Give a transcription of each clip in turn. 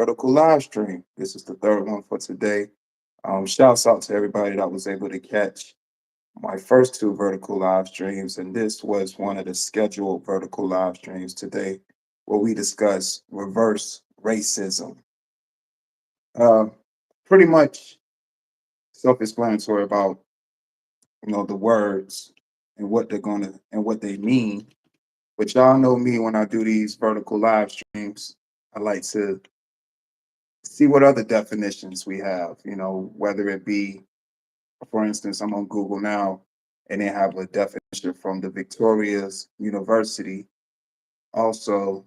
vertical live stream. This is the third one for today. Shouts out to everybody that was able to catch my first two vertical live streams, and this was one of the scheduled vertical live streams today, where we discuss reverse racism. Uh, Pretty much self-explanatory about the words and what they're gonna and what they mean. But y'all know me when I do these vertical live streams. I like to see what other definitions we have, whether it be, for instance, I'm on Google now and they have a definition from the Victoria's University. Also,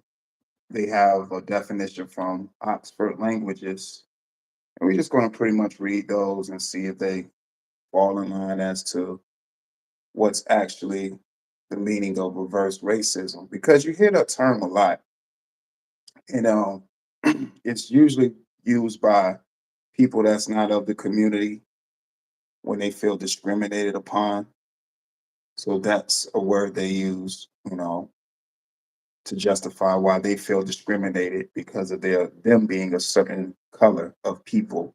they have a definition from Oxford Languages. And we're just going to pretty much read those and see if they fall in line as to what's actually the meaning of reverse racism. Because you hear that term a lot, you know, it's usually used by people that's not of the community when they feel discriminated upon. So that's a word they use, to justify why they feel discriminated because of them being a certain color of people.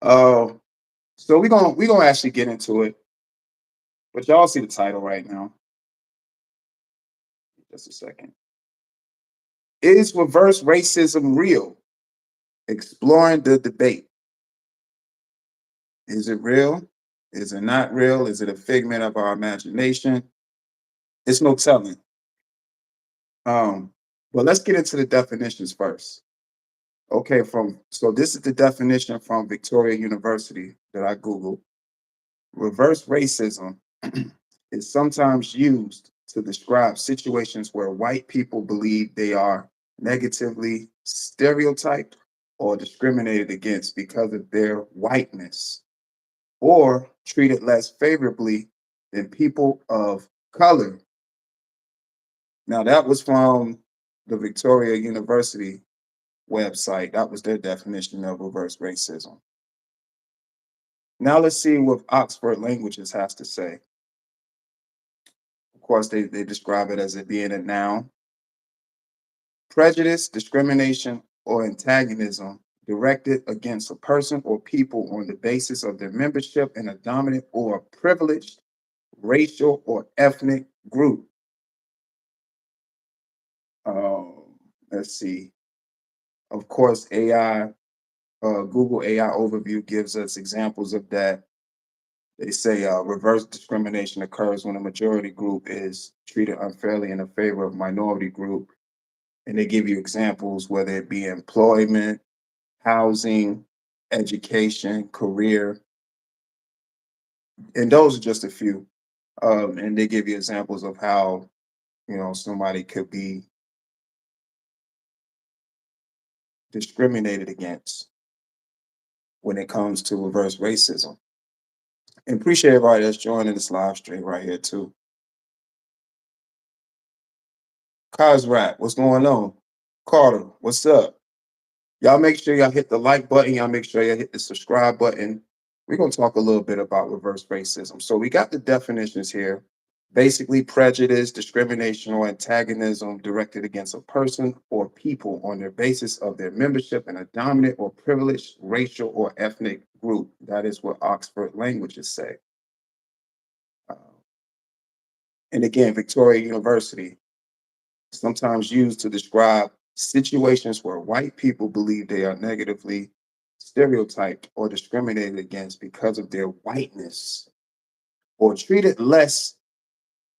Uh, so we're gonna actually get into it, but y'all see the title right now. Just a second. Is reverse racism real? Exploring the debate. Is it real? Is it not real? Is it a figment of our imagination? It's no telling. Um, but let's get into the definitions first. Okay, so this is the definition from Victoria University that I Googled. Reverse racism is sometimes used to describe situations where white people believe they are negatively stereotyped or discriminated against because of their whiteness, or treated less favorably than people of color. Now, that was from the Victoria University website. That was their definition of reverse racism. Now, let's see what Oxford Languages has to say. Of course, they describe it as it being a noun. Prejudice, discrimination, or antagonism directed against a person or people on the basis of their membership in a dominant or privileged racial or ethnic group. Let's see. Of course, Google AI overview gives us examples of that. They say reverse discrimination occurs when a majority group is treated unfairly in the favor of minority group. And they give you examples, whether it be employment, housing, education, career, and those are just a few. And they give you examples of how somebody could be discriminated against when it comes to reverse racism. And appreciate everybody that's joining this live stream right here too. Kazrat, what's going on? Carter, what's up? Y'all make sure y'all hit the like button. Y'all make sure y'all hit the subscribe button. We're going to talk a little bit about reverse racism. So we got the definitions here. Basically, prejudice, discrimination, or antagonism directed against a person or people on their basis of their membership in a dominant or privileged racial or ethnic group. That is what Oxford Languages say. Uh, and again, Victoria University, sometimes used to describe situations where white people believe they are negatively stereotyped or discriminated against because of their whiteness, or treated less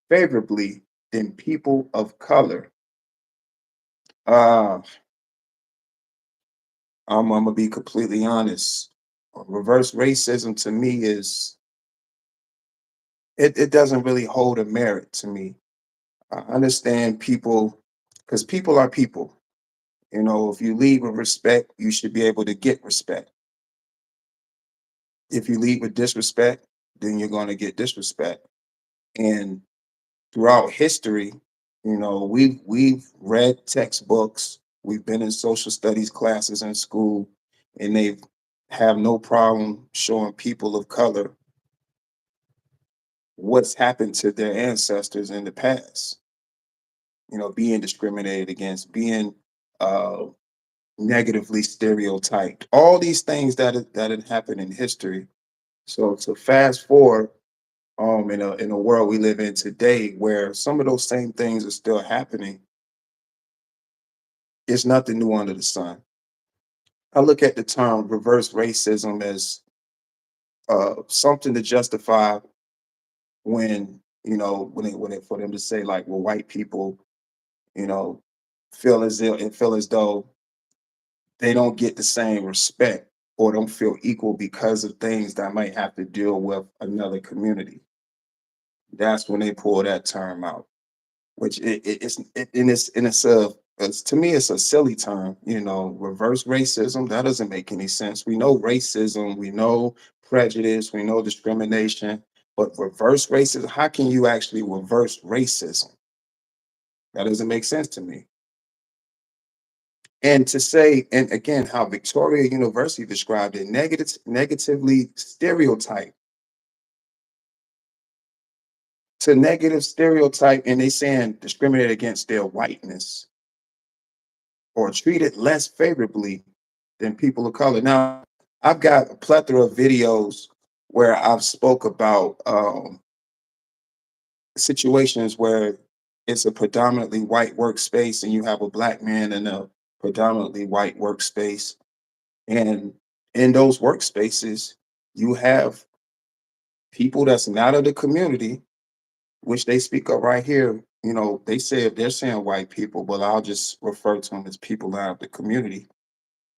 favorably than people of color. Uh, I'm gonna be completely honest. Reverse racism to me it doesn't really hold a merit to me. I understand people because people are people. If you lead with respect, you should be able to get respect. If you lead with disrespect, then you're going to get disrespect. And throughout history, we've read textbooks, we've been in social studies classes in school, and they have no problem showing people of color what's happened to their ancestors in the past. Being discriminated against, being uh, negatively stereotyped. All these things that had happened in history. So to fast forward, in a world we live in today where some of those same things are still happening, it's nothing new under the sun. I look at the term reverse racism as something to justify when for them to say like, well, white people, you know, feel as though they don't get the same respect or don't feel equal because of things that might have to deal with another community. That's when they pull that term out, which it's to me it's a silly term. Reverse racism, that doesn't make any sense. We know racism, we know prejudice, we know discrimination, but reverse racism, how can you actually reverse racism? That doesn't make sense to me. And to say, and again, how Victoria University described it, negatively stereotype to negative stereotype, and they saying discriminate against their whiteness or treated less favorably than people of color. Now, I've got a plethora of videos where I've spoke about situations where it's a predominantly white workspace and you have a black man in a predominantly white workspace. And in those workspaces, you have people that's not of the community, which they speak of right here. They say if they're saying white people, but I'll just refer to them as people out of the community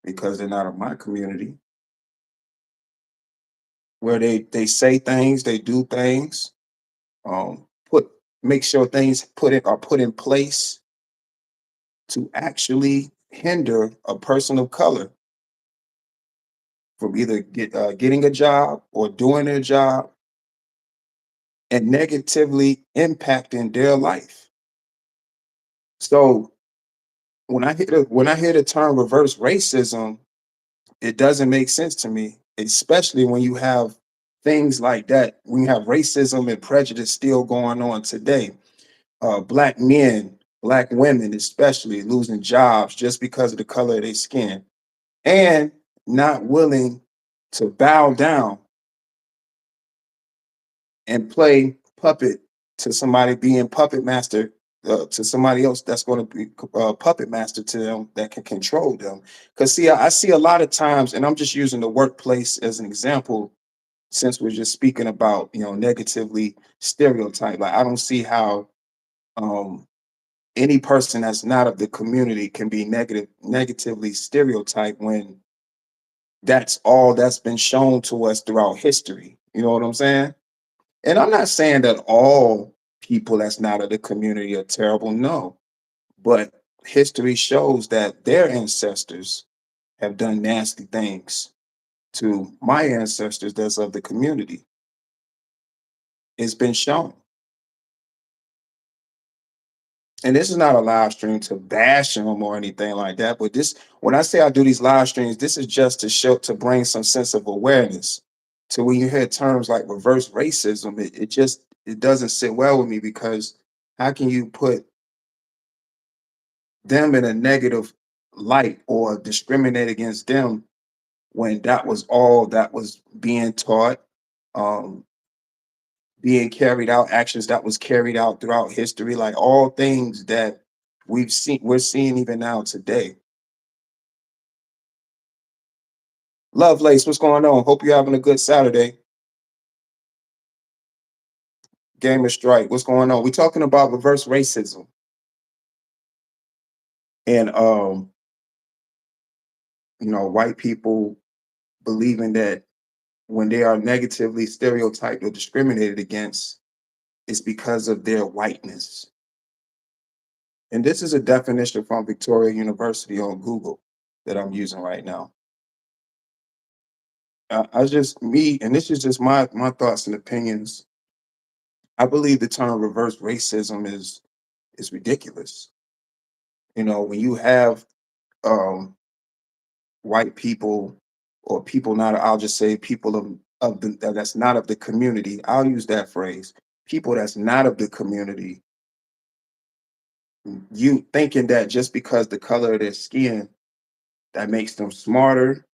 because they're not of my community, where they say things, they do things, put make sure things put in place to actually hinder a person of color from either getting a job or doing their job and negatively impacting their life. So when I hear the term reverse racism, it doesn't make sense to me, especially when you have things like that, when you have racism and prejudice still going on today. Black men, black women, especially losing jobs just because of the color of their skin and not willing to bow down and play puppet to somebody being puppet master to somebody else that's going to be puppet master to them that can control them. Because see, I see a lot of times, and I'm just using the workplace as an example, since we're just speaking about negatively stereotype. Like I don't see how um, any person that's not of the community can be negatively stereotyped when that's all that's been shown to us throughout history. You know what I'm saying? And I'm not saying that all people that's not of the community are terrible, no. But history shows that their ancestors have done nasty things to my ancestors that's of the community. It's been shown. And this is not a live stream to bash them or anything like that. But this, when I say I do these live streams, this is just to show, to bring some sense of awareness to when you hear terms like reverse racism, it doesn't sit well with me because how can you put them in a negative light or discriminate against them when that was all that was being taught, um, being carried out, actions that was carried out throughout history, like all things that we're seeing even now today. Lovelace, what's going on? Hope you're having a good Saturday. Gamer Strike, what's going on? We're talking about reverse racism and white people believing that when they are negatively stereotyped or discriminated against, it's because of their whiteness. And this is a definition from Victoria University on Google that I'm using right now. I just me, and this is just my thoughts and opinions. I believe the term reverse racism is ridiculous. When you have um, white people or people not, I'll just say people that's not of the community. I'll use that phrase. People that's not of the community, you thinking that just because the color of their skin that makes them smarter.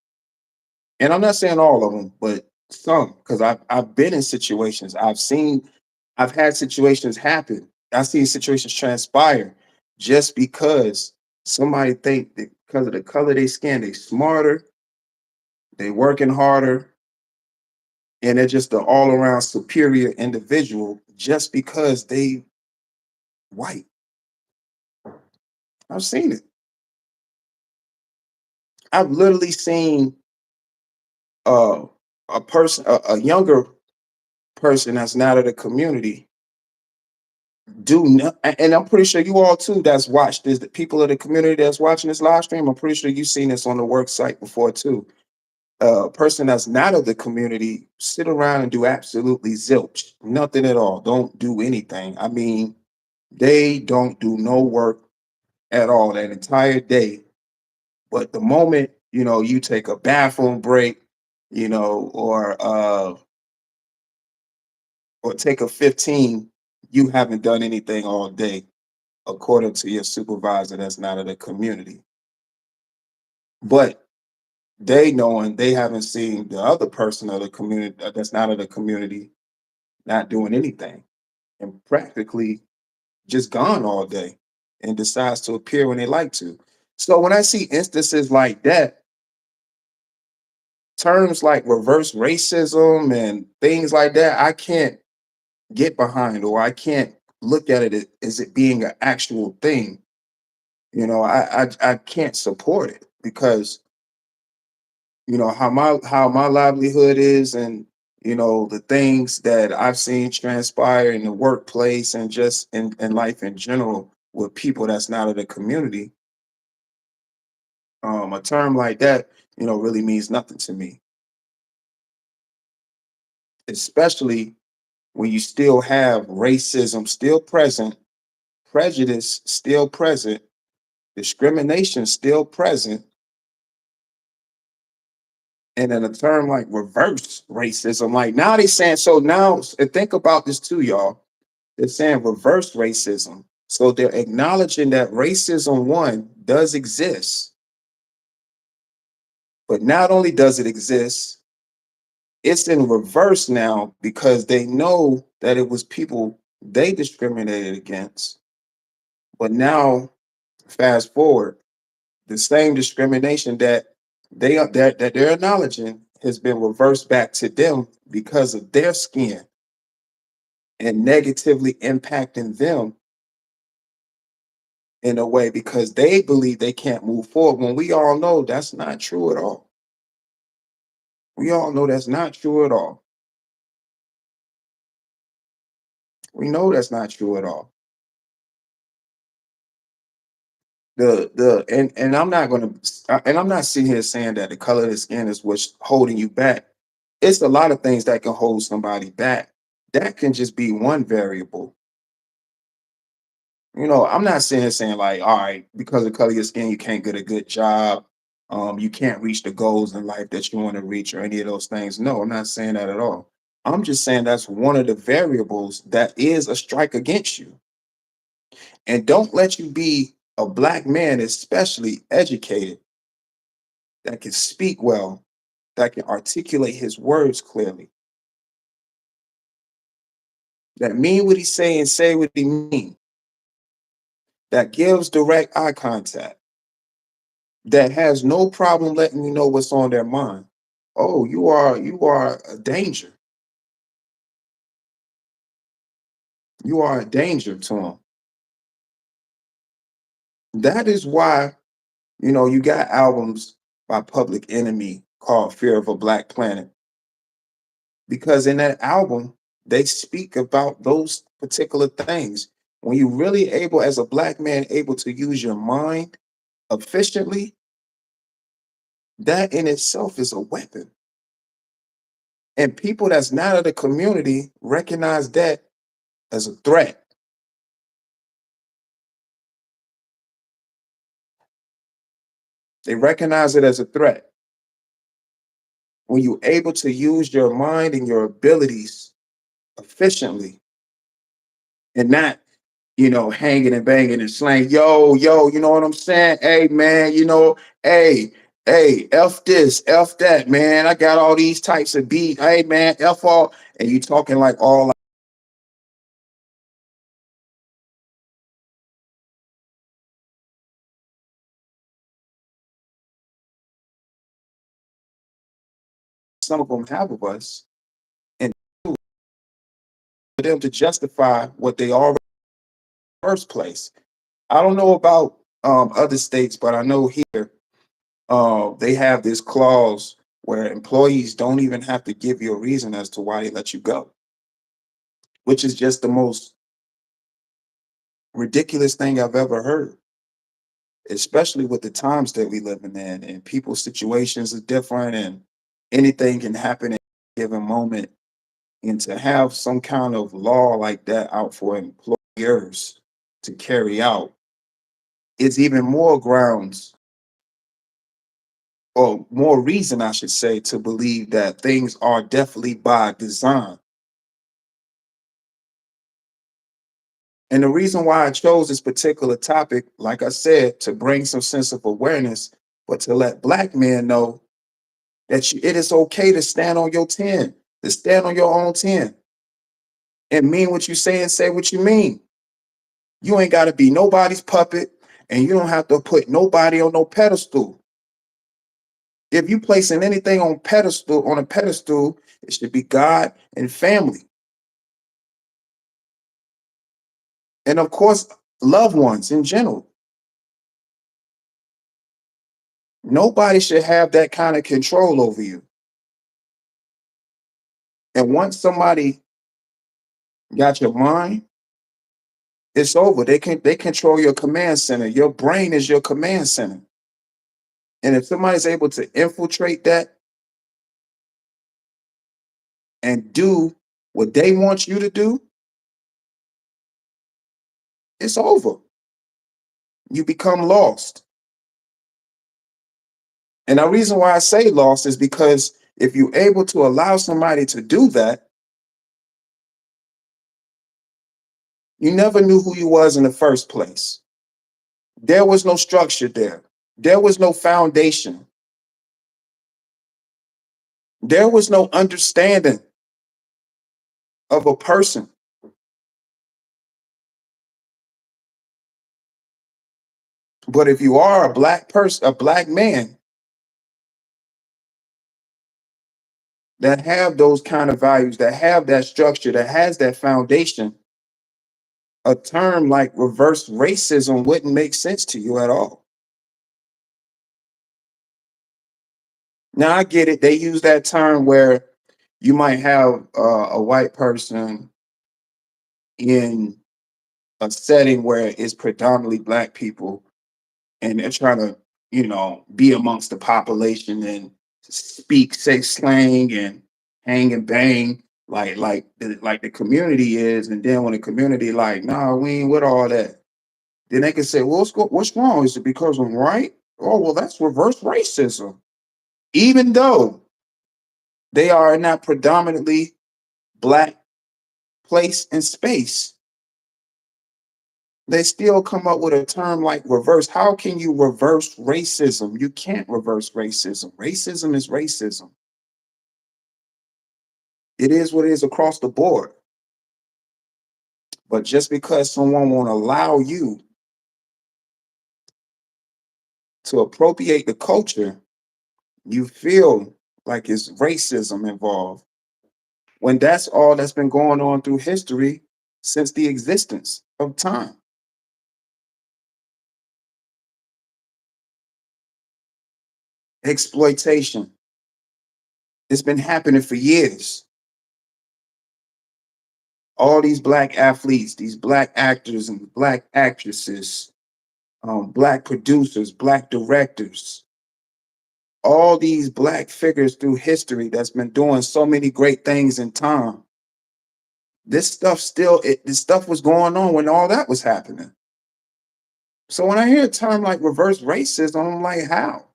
And I'm not saying all of them, but some, because I've been in situations. I've had situations happen. I've seen situations transpire just because somebody think that because of the color of their skin, they smarter, they working harder, and they're just an all around superior individual just because they white. I've seen it. I've literally seen uh, a younger person that's not of the community do not, and I'm pretty sure you all too that's watched this, the people of the community that's watching this live stream, I'm pretty sure you've seen this on the work site before too. A person that's not of the community sit around and do absolutely zilch, nothing at all, don't do anything. I mean, they don't do no work at all that entire day. But the moment, you take a bathroom break, or take a 15, you haven't done anything all day according to your supervisor that's not of the community. But they knowing they haven't seen the other person of the community that's not of the community not doing anything and practically just gone all day and decides to appear when they like to. So when I see instances like that, terms like reverse racism and things like that, I can't get behind, or I can't look at it as it being an actual thing. I can't support it because how my livelihood is, and the things that I've seen transpire in the workplace and just in life in general with people that's not of the community. A term like that, really means nothing to me, especially when you still have racism still present, prejudice still present, discrimination still present, and then a term like reverse racism. Like now they saying, so now and think about this too, y'all. They're saying reverse racism. So they're acknowledging that racism one does exist, but not only does it exist, it's in reverse now because they know that it was people they discriminated against. But now, fast forward, the same discrimination that they're acknowledging has been reversed back to them because of their skin and negatively impacting them in a way because they believe they can't move forward when we all know that's not true at all. We all know that's not true at all. We know that's not true at all. And I'm not sitting here saying that the color of the skin is what's holding you back. It's a lot of things that can hold somebody back. That can just be one variable. I'm not saying like, all right, because of the color of your skin, you can't get a good job. You can't reach the goals in life that you want to reach or any of those things. No, I'm not saying that at all. I'm just saying that's one of the variables that is a strike against you. And don't let you be a black man, especially educated, that can speak well, that can articulate his words clearly, that mean what he say what he mean, that gives direct eye contact, that has no problem letting you know what's on their mind. Oh, you are a danger. You are a danger to them. That is why, you got albums by Public Enemy called Fear of a Black Planet. Because in that album, they speak about those particular things. When you really able, as a black man, able to use your mind efficiently, that in itself is a weapon. And people that's not of the community recognize that as a threat. They recognize it as a threat. When you're able to use your mind and your abilities efficiently and not, hanging and banging and slang, yo, you know what I'm saying? Hey, man, hey, Hey, F this, F that, man. I got all these types of beat. Hey, man, F all. And you talking like all like some of them have of us. And for them to justify what they are in the first place. I don't know about other states, but I know here they have this clause where employees don't even have to give you a reason as to why they let you go, which is just the most ridiculous thing I've ever heard, especially with the times that we living in and people's situations are different and anything can happen at a given moment. And to have some kind of law like that out for employers to carry out is even more grounds or more reason, I should say, to believe that things are definitely by design. And the reason why I chose this particular topic, like I said, to bring some sense of awareness, but to let Black men know that it is okay to stand on your 10, to stand on your own 10 and mean what you say and say what you mean. You ain't got to be nobody's puppet and you don't have to put nobody on no pedestal. If you placing anything on a pedestal, it should be God and family. And of course, loved ones in general. Nobody should have that kind of control over you. And once somebody got your mind, it's over. They control your command center. Your brain is your command center. And if somebody's able to infiltrate that and do what they want you to do, it's over. You become lost. And the reason why I say lost is because if you're able to allow somebody to do that, you never knew who you was in the first place. There was no structure there. There was no foundation. There was no understanding of a person. But if you are a black person, a black man that have those kind of values, that have that structure, that has that foundation, a term like reverse racism wouldn't make sense to you at all. Now I get it. They use that term where you might have a white person in a setting where it's predominantly black people and they're trying to, be amongst the population and speak, say slang and hang and bang like the community is. And then when the community like, nah, we ain't with all that. Then they can say, well, what's wrong? Is it because I'm right? Oh, well, that's reverse racism. Even though they are in that predominantly black place and space, they still come up with a term like reverse. How can you reverse racism? You can't reverse racism. Racism is racism. It is what it is across the board. But just because someone won't allow you to appropriate the culture, you feel like it's racism involved. When that's all that's been going on through history since the existence of time. Exploitation. It's been happening for years. All these black athletes, these black actors and black actresses, black producers, black directors, all these black figures through history that's been doing so many great things in time. This stuff was going on when all that was happening. So when I hear a term like reverse racism, I'm like, how?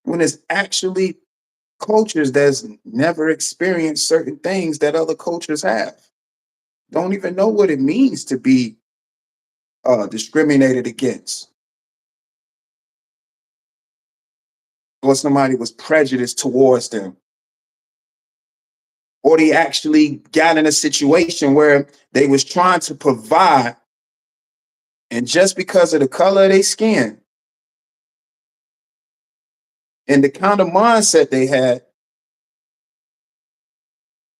When it's actually cultures that's never experienced certain things that other cultures have, don't even know what it means to be discriminated against. or somebody was prejudiced towards them, or they actually got in a situation where they was trying to provide, and just because of the color of their skin and the kind of mindset they had,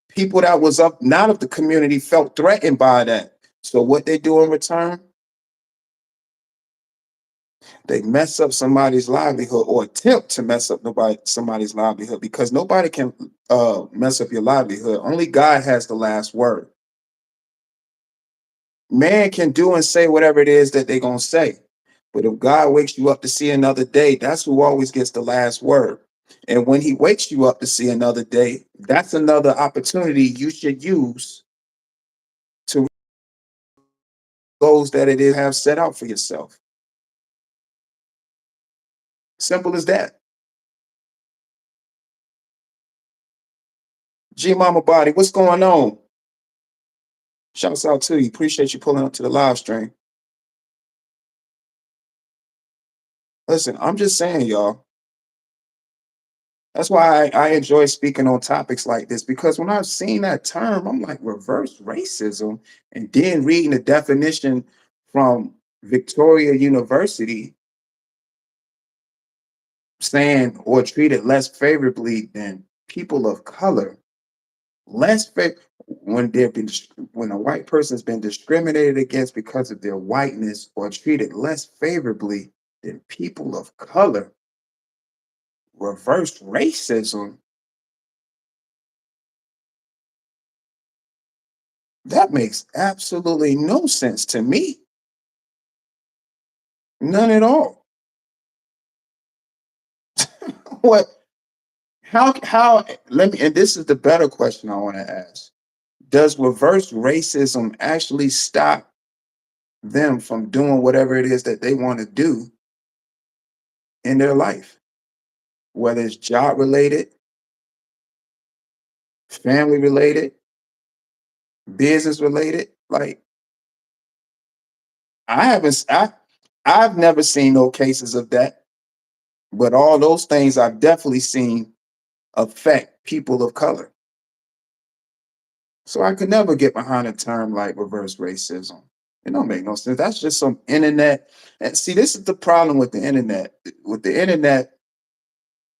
people that was up not of the community felt threatened by that. So what they do in return, they mess up somebody's livelihood or attempt to mess up somebody's livelihood, because nobody can mess up your livelihood. Only God has the last word. Man can do and say whatever it is that they're gonna say. But if God wakes you up to see another day, that's who always gets the last word. And when he wakes you up to see another day, that's another opportunity you should use to goals that it is have set out for yourself. Simple as that. G Mama Body, what's going on? Shouts out to you. Appreciate you pulling up to the live stream. Listen, I'm just saying, y'all. That's why I enjoy speaking on topics like this, because when I've seen that term, I'm like, reverse racism, and then reading the definition from Victoria University saying or treated less favorably than people of color. Less when they've been when a white person's been discriminated against because of their whiteness or treated less favorably than people of color. Reverse racism. That makes absolutely no sense to me. None at all. What? How? Let me. And this is the better question I want to ask. Does reverse racism actually stop them from doing whatever it is that they want to do in their life, whether it's job related, family related, business related? Like, I haven't. I've never seen no cases of that, but all those things I've definitely seen affect people of color. So I could never get behind a term like reverse racism. It don't make no sense. That's just some internet. And see, this is the problem with the internet. With the internet,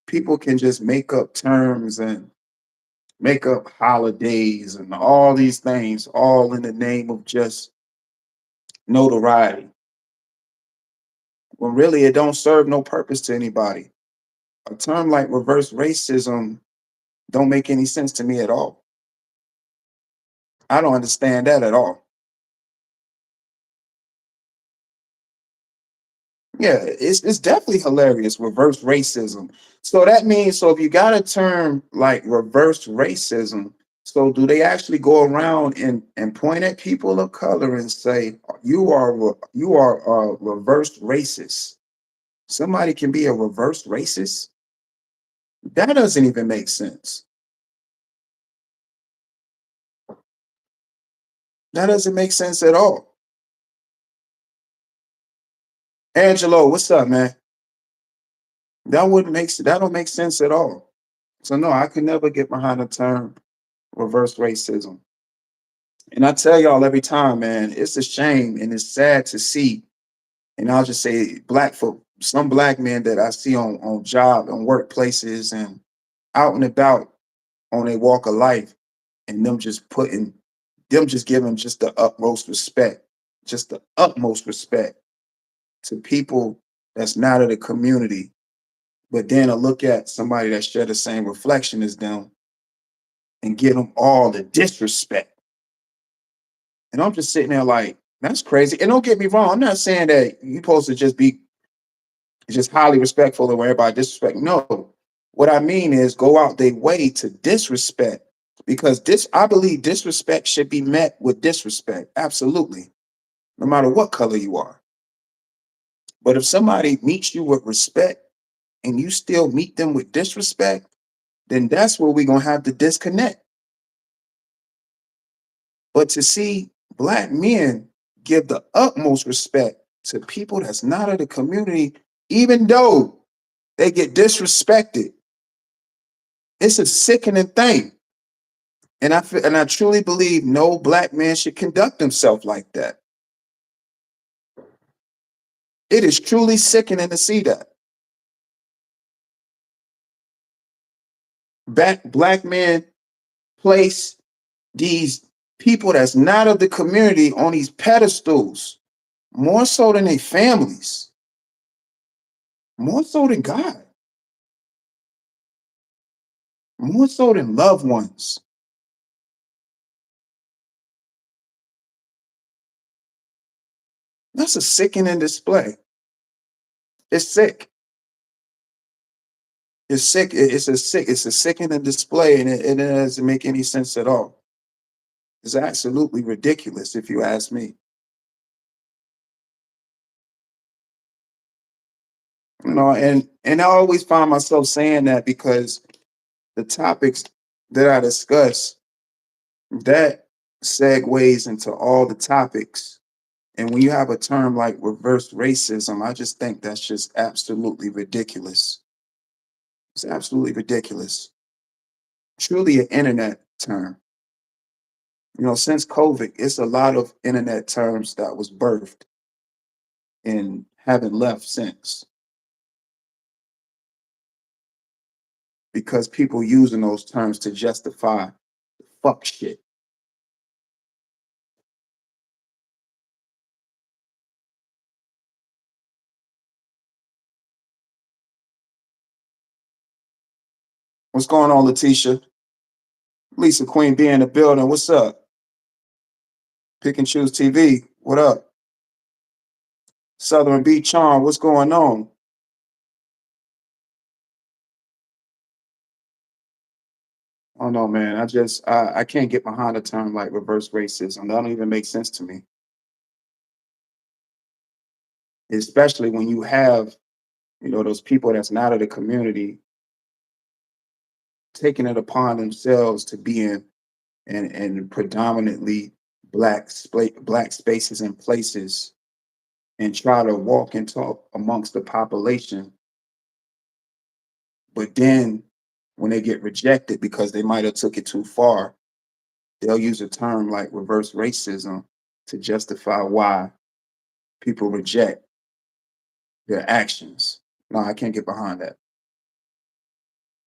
people can just make up terms and make up holidays and all these things, all in the name of just notoriety. When really it don't serve no purpose to anybody. A term like reverse racism don't make any sense to me at all. I don't understand that at all. Yeah, it's definitely hilarious. Reverse racism. So that means, so if you got a term like reverse racism, so do they actually go around and point at people of color and say you are a reverse racist? Somebody can be a reverse racist? That doesn't even make sense. That doesn't make sense at all. Angelo, what's up, man? That don't make sense at all. So no, I could never get behind the term reverse racism. And I tell y'all every time, man, it's a shame and it's sad to see. And I'll just say black folk, some black men that I see on job and workplaces and out and about on a walk of life, and them just giving just the utmost respect, just the utmost respect to people that's not of the community. But then I look at somebody that share the same reflection as them and give them all the disrespect. And I'm just sitting there like, that's crazy. And don't get me wrong, I'm not saying that you're supposed to just be just highly respectful of everybody disrespect. No. What I mean is go out their way to disrespect. Because I believe disrespect should be met with disrespect. Absolutely. No matter what color you are. But if somebody meets you with respect and you still meet them with disrespect, then that's where we're gonna have to disconnect. But to see black men give the utmost respect to people that's not of the community, even though They get disrespected. It's a sickening thing. And I truly believe no black man should conduct himself like that. It is truly sickening to see that. Black men place these people that's not of the community on these pedestals more so than their families, more so than God, more so than loved ones. That's a sickening display. It's sick. It's sick. It's a sickening display, and it doesn't make any sense at all. It's absolutely ridiculous, if you ask me. And I always find myself saying that because the topics that I discuss, that segues into all the topics. And when you have a term like reverse racism, I just think that's just absolutely ridiculous. It's absolutely ridiculous. Truly an internet term. Since COVID, it's a lot of internet terms that was birthed and haven't left since because people using those terms to justify fuck shit. What's going on, Letitia? Lisa Queen B in the building. What's up? Pick and Choose TV. What up? Southern Beat Charm. What's going on? Oh no, man. I can't get behind a term like reverse racism. That don't even make sense to me. Especially when you have, those people that's not of the community taking it upon themselves to be in predominantly black spaces and places and try to walk and talk amongst the population. But then when they get rejected because they might have took it too far, they'll use a term like reverse racism to justify why people reject their actions. No, I can't get behind that.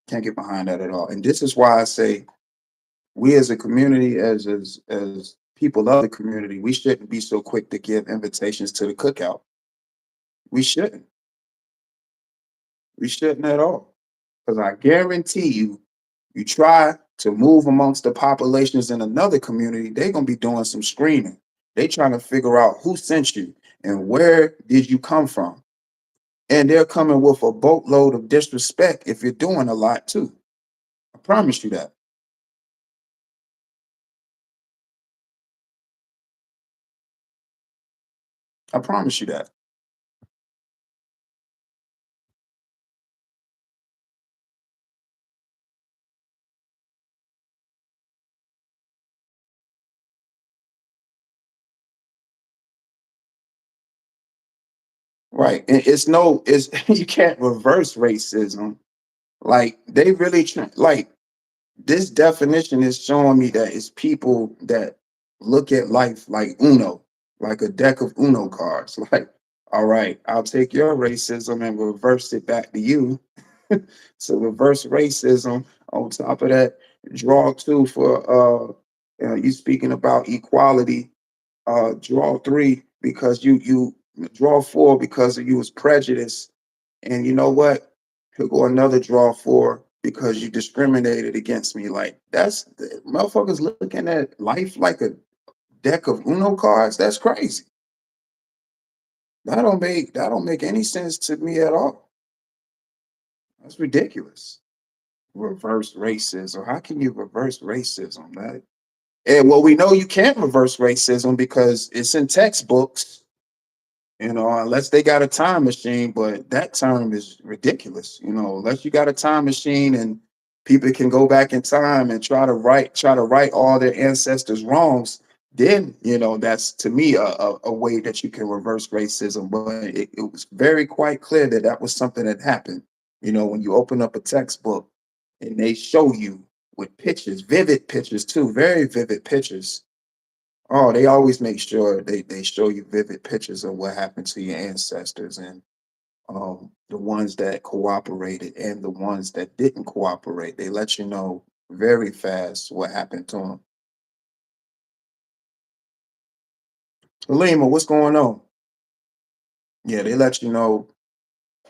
Can't get behind that at all. And this is why I say we as a community, as people of the community, we shouldn't be so quick to give invitations to the cookout. We shouldn't. We shouldn't at all. Because I guarantee you, you try to move amongst the populations in another community, they're gonna be doing some screening. They trying to figure out who sent you and where did you come from. And they're coming with a boatload of disrespect if you're doing a lot too. I promise you that. I promise you that. Right. And it's you can't reverse racism. Like they really like this definition is showing me that it's people that look at life like Uno, like a deck of Uno cards. Like, all right, I'll take your racism and reverse it back to you. So reverse racism. On top of that, draw two for you speaking about equality. Draw three because you draw four because you was prejudiced. And you know what? He'll go another draw four because you discriminated against me. Like that's motherfuckers looking at life like a deck of Uno cards. That's crazy. That don't make any sense to me at all. That's ridiculous. Reverse racism. How can you reverse racism? And well, we know you can't reverse racism because it's in textbooks. Unless they got a time machine, but that term is ridiculous. Unless you got a time machine and people can go back in time and try to right all their ancestors' wrongs, then that's to me a way that you can reverse racism. But it was very quite clear that that was something that happened. When you open up a textbook and they show you with pictures, vivid pictures too, very vivid pictures. Oh, they always make sure they show you vivid pictures of what happened to your ancestors, and the ones that cooperated and the ones that didn't cooperate. They let you know very fast what happened to them. Halima, what's going on? Yeah, they let you know.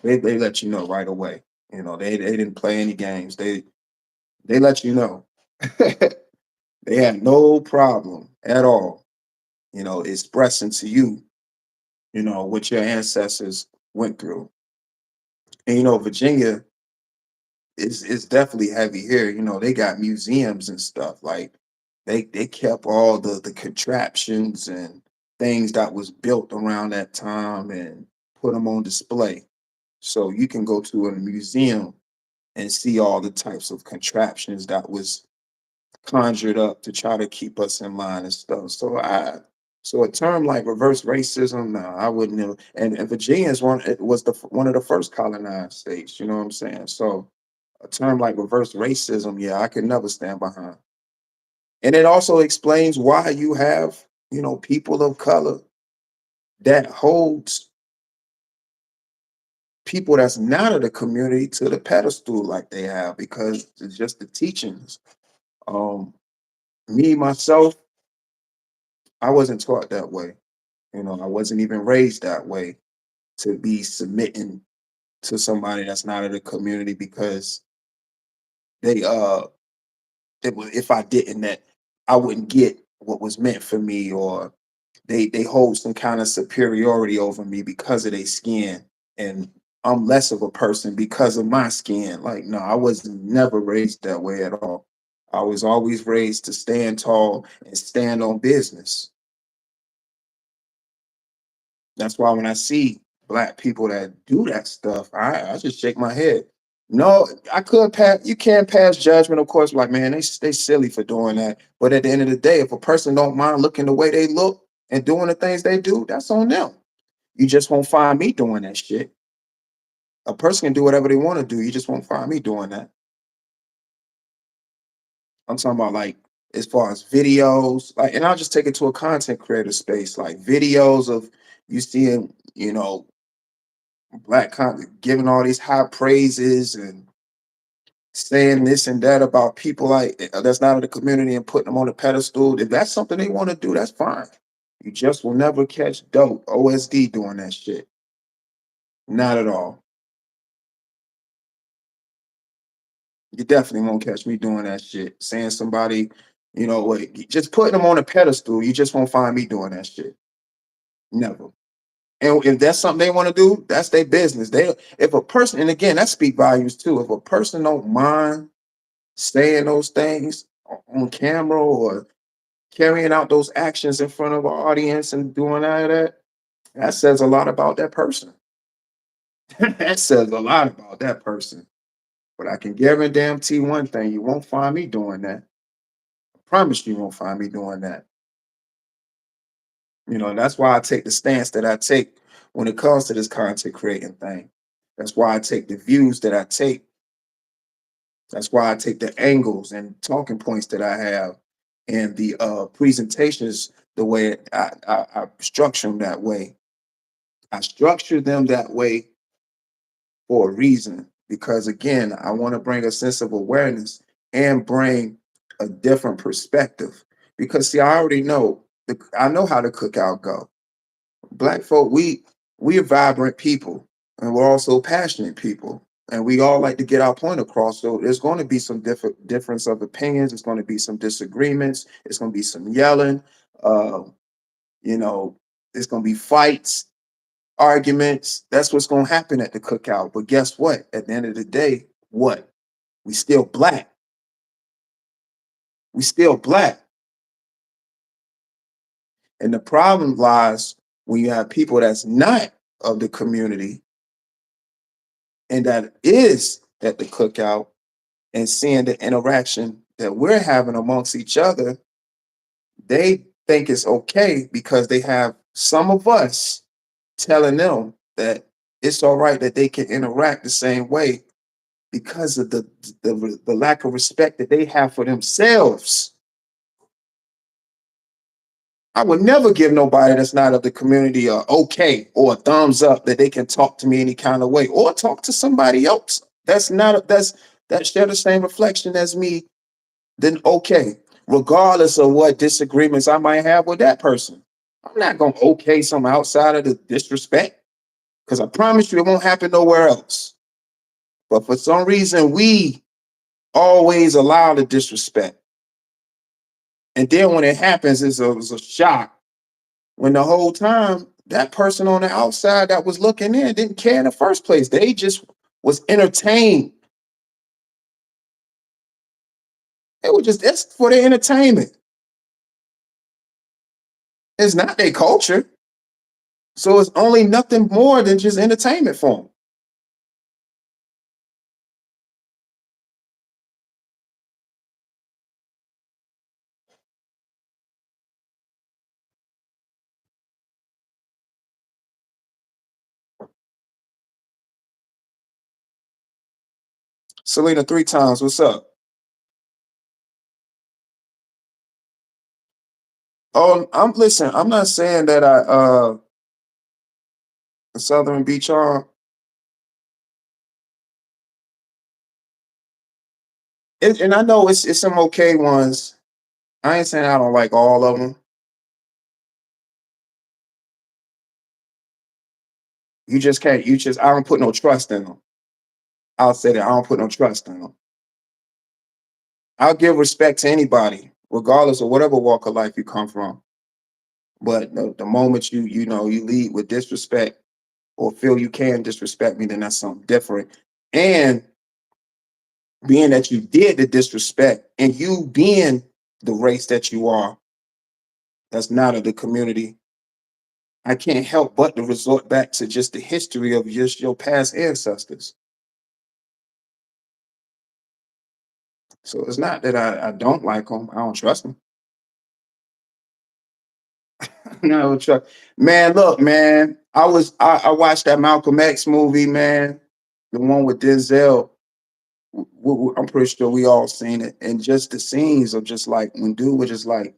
They let you know right away. They didn't play any games. They let you know. They had no problem at all, expressing to you, what your ancestors went through. And Virginia is definitely heavy here. They got museums and stuff. Like they kept all the contraptions and things that was built around that time and put them on display. So you can go to a museum and see all the types of contraptions that was conjured up to try to keep us in line and stuff. So a term like reverse racism, no, I wouldn't have. And Virginia is one. It was one of the first colonized states. You know what I'm saying? So a term like reverse racism, yeah, I could never stand behind. And it also explains why you have, people of color that holds people that's not of the community to the pedestal like they have, because it's just the teachings. Um, Me myself, I wasn't taught that way. I wasn't even raised that way, to be submitting to somebody that's not of the community, because they if I didn't, that I wouldn't get what was meant for me, or they hold some kind of superiority over me because of their skin, and I'm less of a person because of my skin. Like, no, I was never raised that way at all. I was always raised to stand tall and stand on business. That's why when I see black people that do that stuff, I just shake my head. No, I could pass. You can't pass judgment, of course. Like, man, they silly for doing that. But at the end of the day, if a person don't mind looking the way they look and doing the things they do, that's on them. You just won't find me doing that shit. A person can do whatever they want to do. You just won't find me doing that. I'm talking about, like, as far as videos, like, and I'll just take it to a content creator space, like videos of you seeing, black content giving all these high praises and saying this and that about people like that's not in the community and putting them on a pedestal. If that's something they want to do, that's fine. You just will never catch dope OSD doing that shit. Not at all. You definitely won't catch me doing that shit. Saying somebody, just putting them on a pedestal, you just won't find me doing that shit. Never. And if that's something they want to do, that's their business. If a person, and again, that speak volumes too. If a person don't mind saying those things on camera, or carrying out those actions in front of an audience and doing all of that, that says a lot about that person. That says a lot about that person. But I can guarantee one thing: you won't find me doing that. I promise you won't find me doing that. And that's why I take the stance that I take when it comes to this content creating thing. That's why I take the views that I take. That's why I take the angles and talking points that I have, and the presentations, the way I structure them that way. I structure them that way for a reason, because again, I want to bring a sense of awareness and bring a different perspective. Because see, I already know I know how the cookout go. Black folk, we are vibrant people, and we're also passionate people, and we all like to get our point across. So there's going to be some difference of opinions. There's going to be some disagreements. It's going to be some yelling. Uh, you know, there's going to be fights, arguments. That's what's going to happen at the cookout. But guess what? At the end of the day, what? We still black. We still black. And the problem lies when you have people that's not of the community and that is at the cookout, and seeing the interaction that we're having amongst each other. They think it's okay because they have some of us telling them that it's all right that they can interact the same way because of the lack of respect that they have for themselves. I would never give nobody that's not of the community a okay or a thumbs up that they can talk to me any kind of way or talk to somebody else. That's not that share the same reflection as me, then okay, regardless of what disagreements I might have with that person. I'm not gonna okay some outside of the disrespect because I promise you it won't happen nowhere else. But for some reason, we always allow the disrespect. And then when it happens, it's a shock. When the whole time that person on the outside that was looking in didn't care in the first place. They just was entertained. It was just that's for their entertainment. It's not their culture. So it's only nothing more than just entertainment for them. Selena, 3 times. What's up? Oh, I'm listen. I'm not saying that I Southern Beach Charm. And I know it's some okay ones. I ain't saying I don't like all of them. You just can't. You just I don't put no trust in them. I'll say that I don't put no trust in them. I'll give respect to anybody, regardless of whatever walk of life you come from. But the moment you lead with disrespect or feel you can disrespect me, then that's something different. And being that you did the disrespect and you being the race that you are, that's not of the community, I can't help but to resort back to just the history of just your past ancestors. So it's not that I don't like them. I don't trust them. No, trust. Man, look, man. I watched that Malcolm X movie, man. The one with Denzel. I'm pretty sure we all seen it. And just the scenes of just like when dude was just like,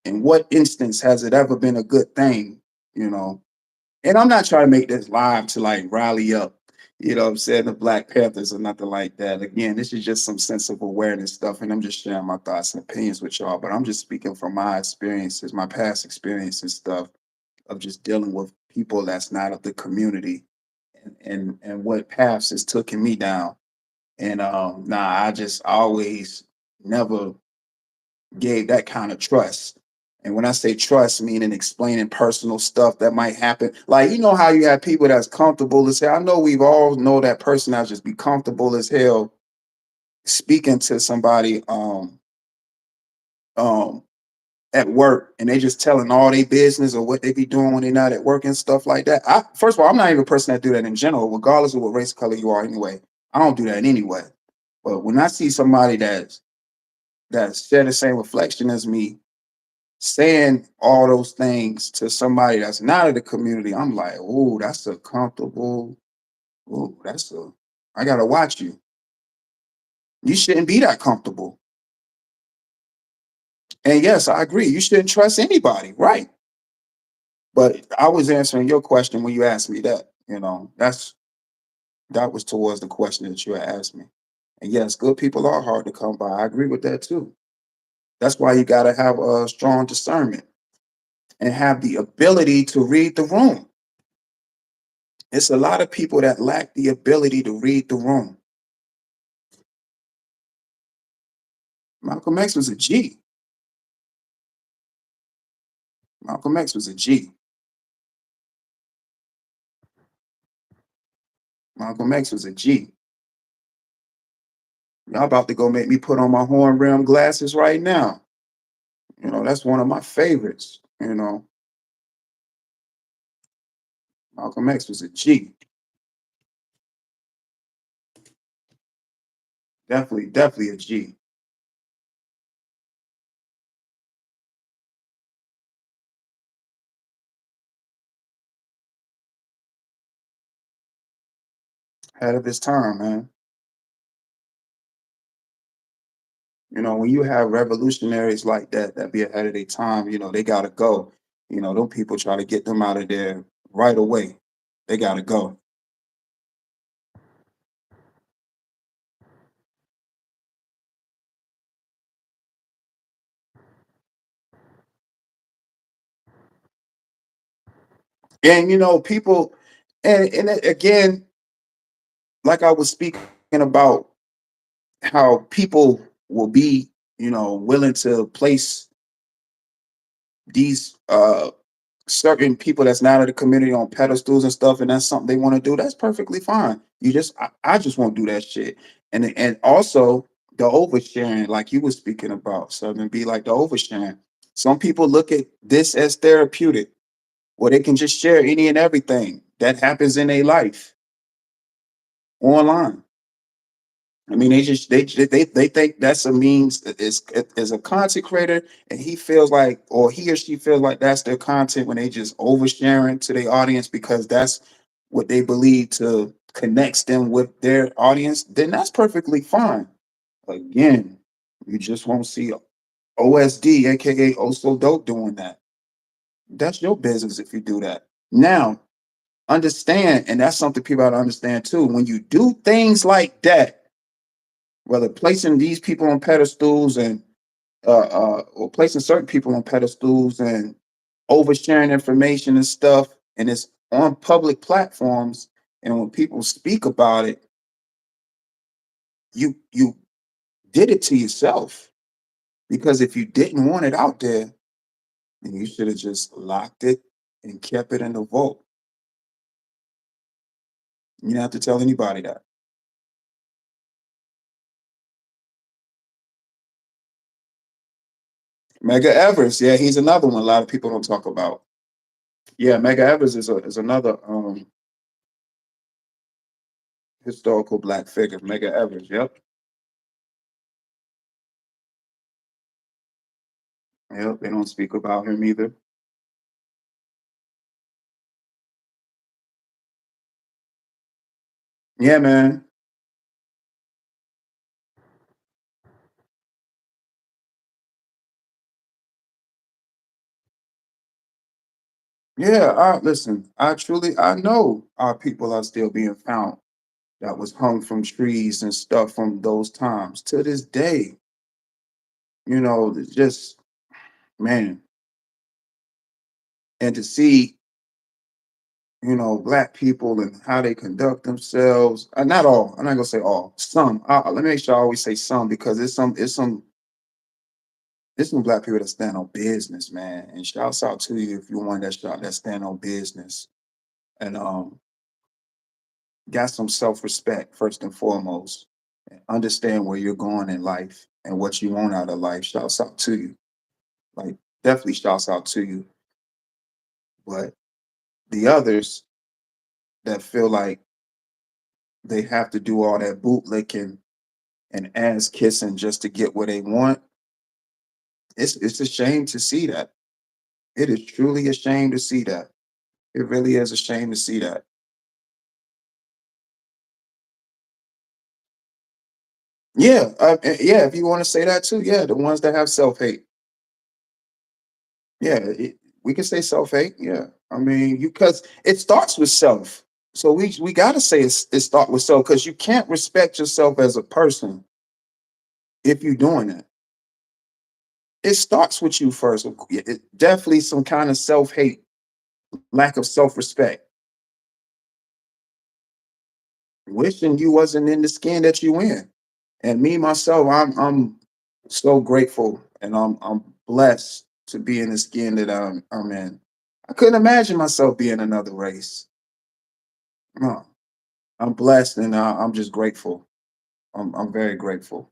in what instance has it ever been a good thing? You know, and I'm not trying to make this live to like rally up, what I'm saying, the Black Panthers or nothing like that. Again, this is just some sense of awareness stuff, and I'm just sharing my thoughts and opinions with y'all. But I'm just speaking from my experiences, my past experiences, stuff of just dealing with people that's not of the community, and what paths it's taken me down. And I just always never gave that kind of trust. And when I say trust, meaning explaining personal stuff that might happen. Like, you know how you have people that's comfortable as hell. I know we've all know that person that's just be comfortable as hell speaking to somebody um at work and they just telling all their business or what they be doing when they're not at work and stuff like that. First of all, I'm not even a person that do that in general, regardless of what race color you are anyway. I don't do that anyway. But when I see somebody that's share the same reflection as me saying all those things to somebody that's not in the community, I'm like, oh, that's a comfortable. Oh, I gotta watch you. You shouldn't be that comfortable. And yes, I agree. You shouldn't trust anybody, right? But I was answering your question when you asked me that. That was towards the question that you had asked me. And yes, good people are hard to come by. I agree with that too. That's why you gotta have a strong discernment and have the ability to read the room. It's a lot of people that lack the ability to read the room. Malcolm X was a G. Malcolm X was a G. Malcolm X was a G. Y'all about to go make me put on my horn rim glasses right now. That's one of my favorites. Malcolm X was a G. Definitely, definitely a G. Ahead of his time, man. When you have revolutionaries like that that be ahead of their time, they gotta go. Them people try to get them out of there right away. They gotta go. And people, again, like I was speaking about how people will be, willing to place these certain people that's not of the community on pedestals and stuff, and that's something they want to do. That's perfectly fine. I just won't do that shit. And also the oversharing, like you were speaking about, Southern be like the oversharing. Some people look at this as therapeutic, where they can just share any and everything that happens in their life online. I mean, they think that's a means as a content creator, and he feels like, or he or she feels like that's their content when they just oversharing to their audience because that's what they believe to connects them with their audience. Then that's perfectly fine. Again, you just won't see OSD, aka Also Dope, doing that. That's your business if you do that. Now, understand, and that's something people ought to understand too. When you do things like that, whether placing these people on pedestals and or placing certain people on pedestals and oversharing information and stuff, and it's on public platforms, and when people speak about it, you did it to yourself, because if you didn't want it out there, then you should have just locked it and kept it in the vault. You didn't have to tell anybody that. Mega Evers, yeah, he's another one a lot of people don't talk about. Yeah, Mega Evers is another historical black figure. Mega Evers, yep. Yep, they don't speak about him either. Yeah, man. Yeah, listen, I know our people are still being found that was hung from trees and stuff from those times to this day. It's just, man. And to see, black people and how they conduct themselves. Not all. I'm not gonna say all. Some. Let me make sure I always say some, because it's some black people that stand on business, man. And shouts out to you if you're one that stand on business and got some self-respect first and foremost. And understand where you're going in life and what you want out of life. Shouts out to you. Like, definitely shouts out to you. But the others that feel like they have to do all that bootlicking and ass kissing just to get what they want, it's a shame to see that. It is truly a shame to see that. It really is a shame to see that. Yeah, yeah. If you want to say that too, yeah, the ones that have self hate. Yeah, we can say self hate. Yeah, I mean, you because it starts with self. So we got to say it start with self, because you can't respect yourself as a person if you're doing that. It starts with you first. Definitely some kind of self hate, lack of self respect, wishing you wasn't in the skin that you in. And me myself, I'm so grateful, and I'm blessed to be in the skin that I'm in. I couldn't imagine myself being another race. No, I'm blessed, and I'm just grateful. I'm very grateful.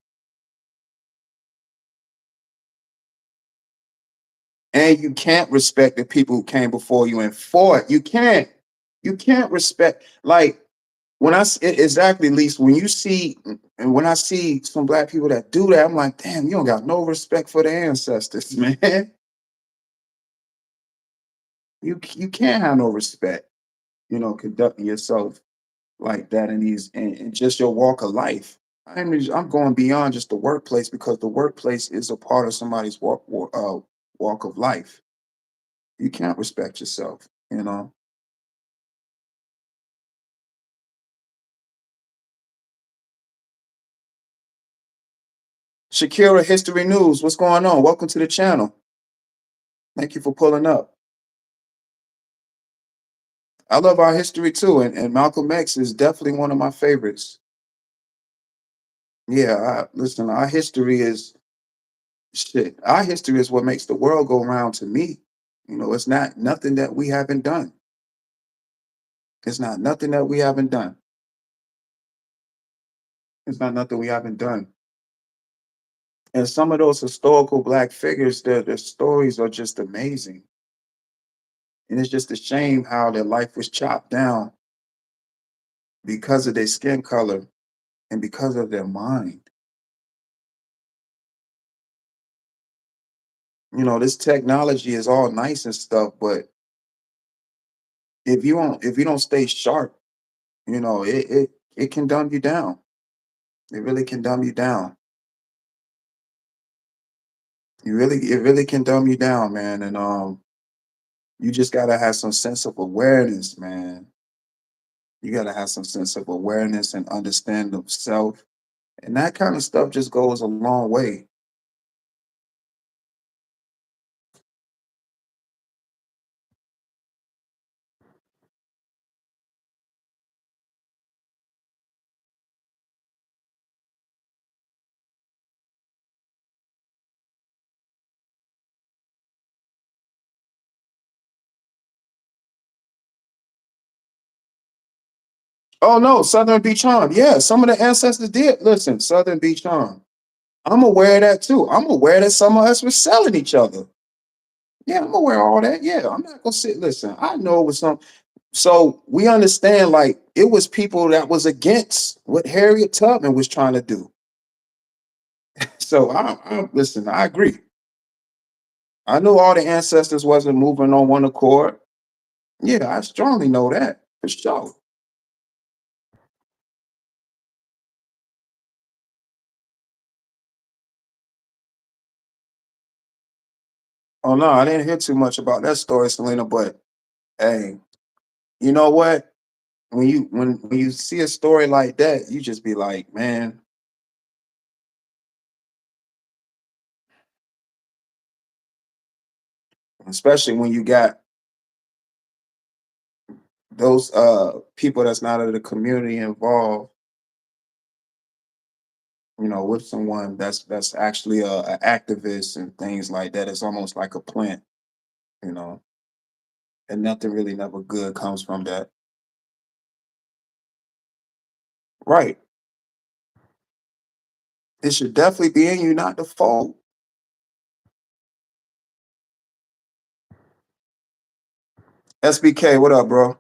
And you can't respect the people who came before you and fought. You can't. You can't respect, like, when exactly, least when you see, and when I see some black people that do that, I'm like, damn, you don't got no respect for the ancestors, man. You can't have no respect, conducting yourself like that in these and just your walk of life. I'm going beyond just the workplace because the workplace is a part of somebody's walk of life. You can't respect yourself, you know. Shakira History News, what's going on? Welcome to the channel. Thank you for pulling up. I love our history too, and Malcolm X is definitely one of my favorites. Yeah, listen, our history is shit. Our history is what makes the world go round to me. You know, it's not nothing that we haven't done. It's not nothing that we haven't done. It's not nothing we haven't done. And some of those historical black figures, their stories are just amazing. And it's just a shame how their life was chopped down because of their skin color and because of their mind. You know, this technology is all nice and stuff, but if you don't stay sharp, you know, it can dumb you down. It really can dumb you down. It really can dumb you down, man. And you just gotta have some sense of awareness, man. You gotta have some sense of awareness and understand of self. And that kind of stuff just goes a long way. Oh no, Southern Beach Charm. Yeah, some of the ancestors did. Listen, Southern Beach Charm. I'm aware of that too. I'm aware that some of us were selling each other. Yeah, I'm aware of all that. Yeah, I'm not gonna sit. Listen, I know it was some. So we understand, like it was people that was against what Harriet Tubman was trying to do. So I listen. I agree. I knew all the ancestors wasn't moving on one accord. Yeah, I strongly know that for sure. Oh no, I didn't hear too much about that story, Selena. But hey, you know what? When you see a story like that, you just be like, man, especially when you got those people that's not of the community involved, you know, with someone that's actually a activist and things like that. It's almost like a plant, you know, and nothing really never good comes from that. Right. It should definitely be in you not to fold. SBK, what up, bro?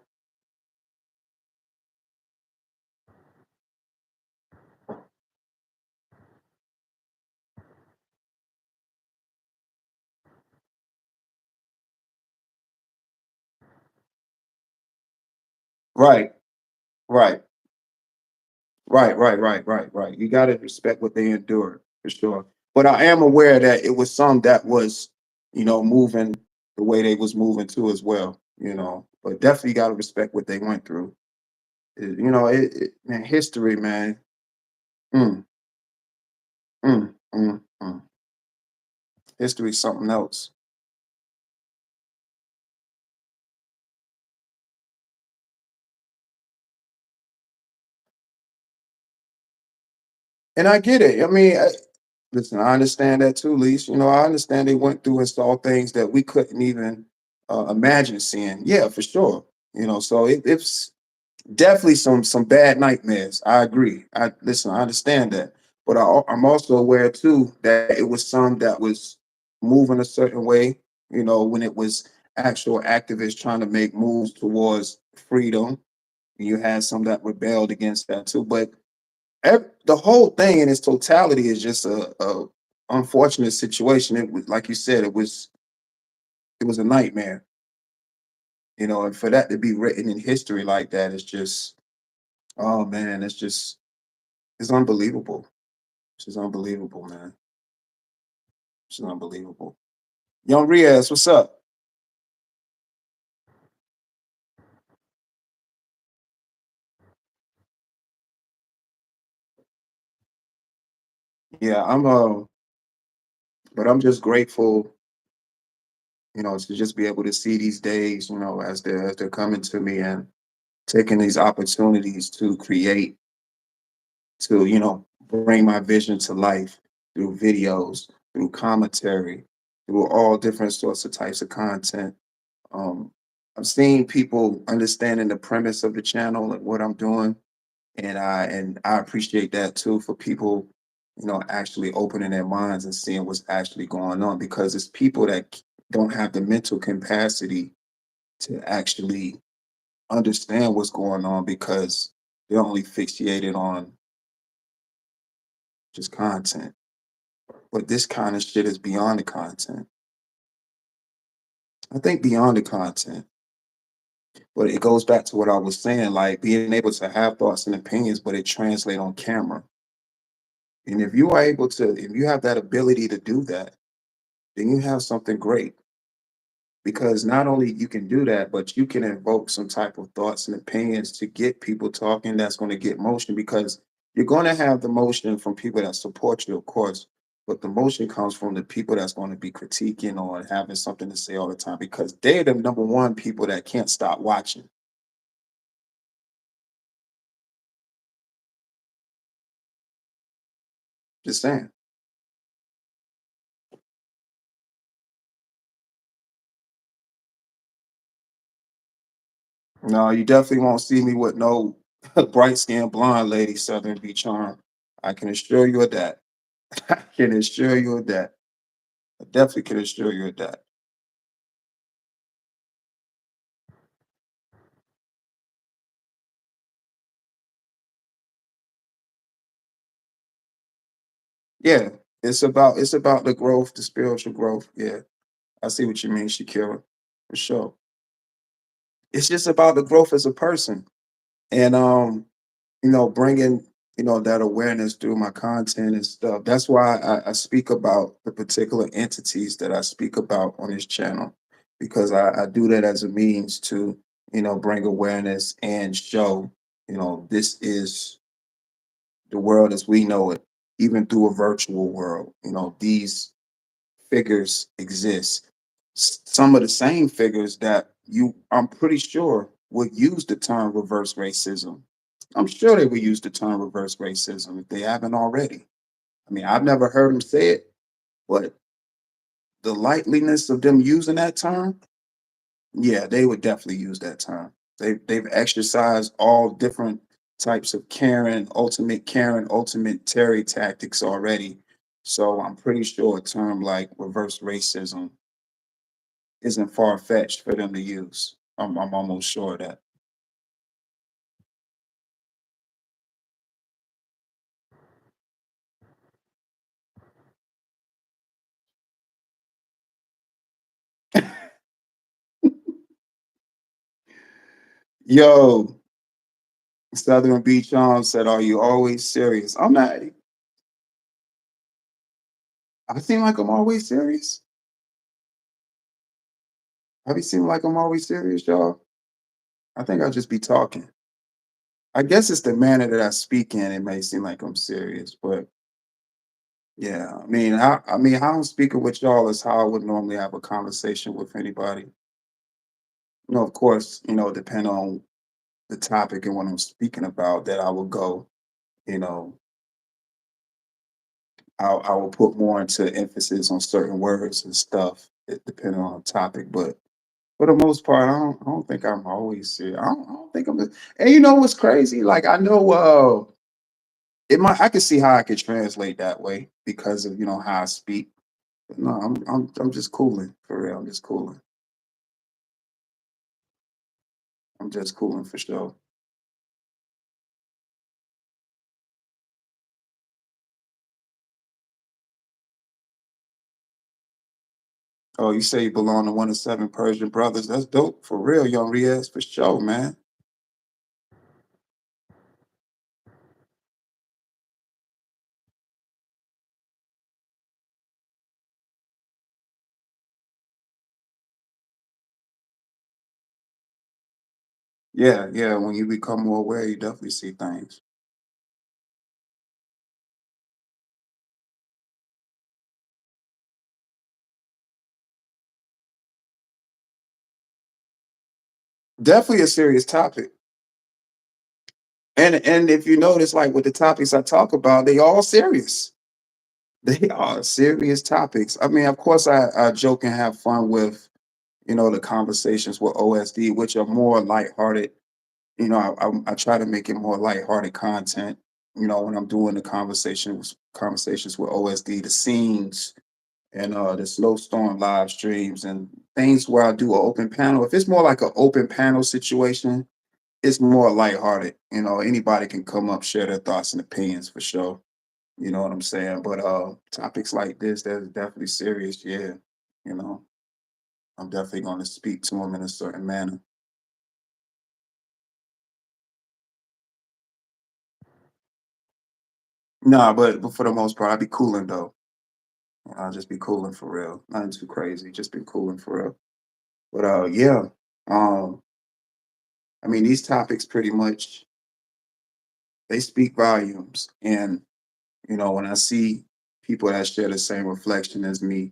Right, right, right. You got to respect what they endured for sure. But I am aware that it was some that was, you know, moving the way they was moving too as well. You know, but definitely got to respect what they went through. You know, man, history, man. Mm, mm. History, is something else. And I get it. I mean, listen, I understand that too, Lise. You know, I understand they went through and saw things that we couldn't even imagine seeing. Yeah, for sure. You know, so it's definitely some bad nightmares. I agree. I listen. I understand that, but I'm also aware too that it was some that was moving a certain way. You know, when it was actual activists trying to make moves towards freedom, you had some that rebelled against that too. But the whole thing in its totality is just a unfortunate situation. It was like you said, it was a nightmare, you know, and for that to be written in history like that is just oh man, it's just It's unbelievable. This is unbelievable, man. This is unbelievable. Young Riaz, what's up? Yeah, but I'm just grateful, to just be able to see these days, as they're coming to me and taking these opportunities to create, to, bring my vision to life through videos, through commentary, through all different sorts of types of content. Um, I'm seeing people understanding the premise of the channel and what I'm doing, and I appreciate that too for people, actually opening their minds and seeing what's actually going on because it's people that don't have the mental capacity to actually understand what's going on because they're only fixated on just content. But this kind of shit is beyond the content. I think beyond the content. But it goes back to what I was saying, like being able to have thoughts and opinions, but it translate on camera. And if you have that ability to do that, then you have something great. Because not only you can do that, but you can invoke some type of thoughts and opinions to get people talking that's going to get motion because you're going to have the motion from people that support you, of course, but the motion comes from the people that's going to be critiquing or having something to say all the time because they're the number one people that can't stop watching. Just saying. No, you definitely won't see me with no bright skinned blonde lady, Southern Beach charm. I can assure you of that. I can assure you of that. I definitely can assure you of that. Yeah, it's about the growth, the spiritual growth. Yeah, I see what you mean, Shakira, for sure. It's just about the growth as a person, and bringing that awareness through my content and stuff. That's why I speak about the particular entities that I speak about on this channel because I do that as a means to bring awareness and show this is the world as we know it, even through a virtual world. These figures exist. Some of the same figures that I'm pretty sure, would use the term reverse racism. I'm sure they would use the term reverse racism if they haven't already. I mean, I've never heard them say it, but the likeliness of them using that term, yeah, they would definitely use that term. They've exercised all different types of Karen, ultimate Terry tactics already. So I'm pretty sure a term like reverse racism isn't far fetched for them to use. I'm almost sure of that. Yo, Southern Beach on said, "Are you always serious?" I'm not. I seem like I'm always serious. Have you seem like I'm always serious, y'all? I think I'll just be talking. I guess it's the manner that I speak in. It may seem like I'm serious, but yeah, I mean, how I'm speaking with y'all is how I would normally have a conversation with anybody. Of course, depend on the topic and what I'm speaking about, that I will go. You know, I will put more into emphasis on certain words and stuff, depending on the topic. But for the most part, I don't think I'm always serious. I don't think I'm. And you know what's crazy? Like I know, it might. I can see how I could translate that way because of how I speak. But no, I'm just cooling for real. I'm just cooling. I'm just cooling for sure. Oh, you say you belong to one of seven Persian brothers? That's dope for real, young Riaz, for sure, man. Yeah, yeah. When you become more aware, you definitely see things. Definitely a serious topic. And if you notice, like with the topics I talk about, they all serious. They are serious topics. I mean, of course, I joke and have fun with, the conversations with OSD, which are more lighthearted. I try to make it more lighthearted content. When I'm doing the conversations with OSD, the scenes and the slow storm live streams and things where I do an open panel. If it's more like an open panel situation, it's more lighthearted. Anybody can come up, share their thoughts and opinions for sure. You know what I'm saying? But topics like this, that's definitely serious. Yeah, you know, I'm definitely going to speak to them in a certain manner. Nah, but for the most part, I'd be cooling though. I'll just be cooling for real. Nothing too crazy. Just be cooling for real. But yeah. Um, I mean, these topics pretty much they speak volumes. And when I see people that share the same reflection as me,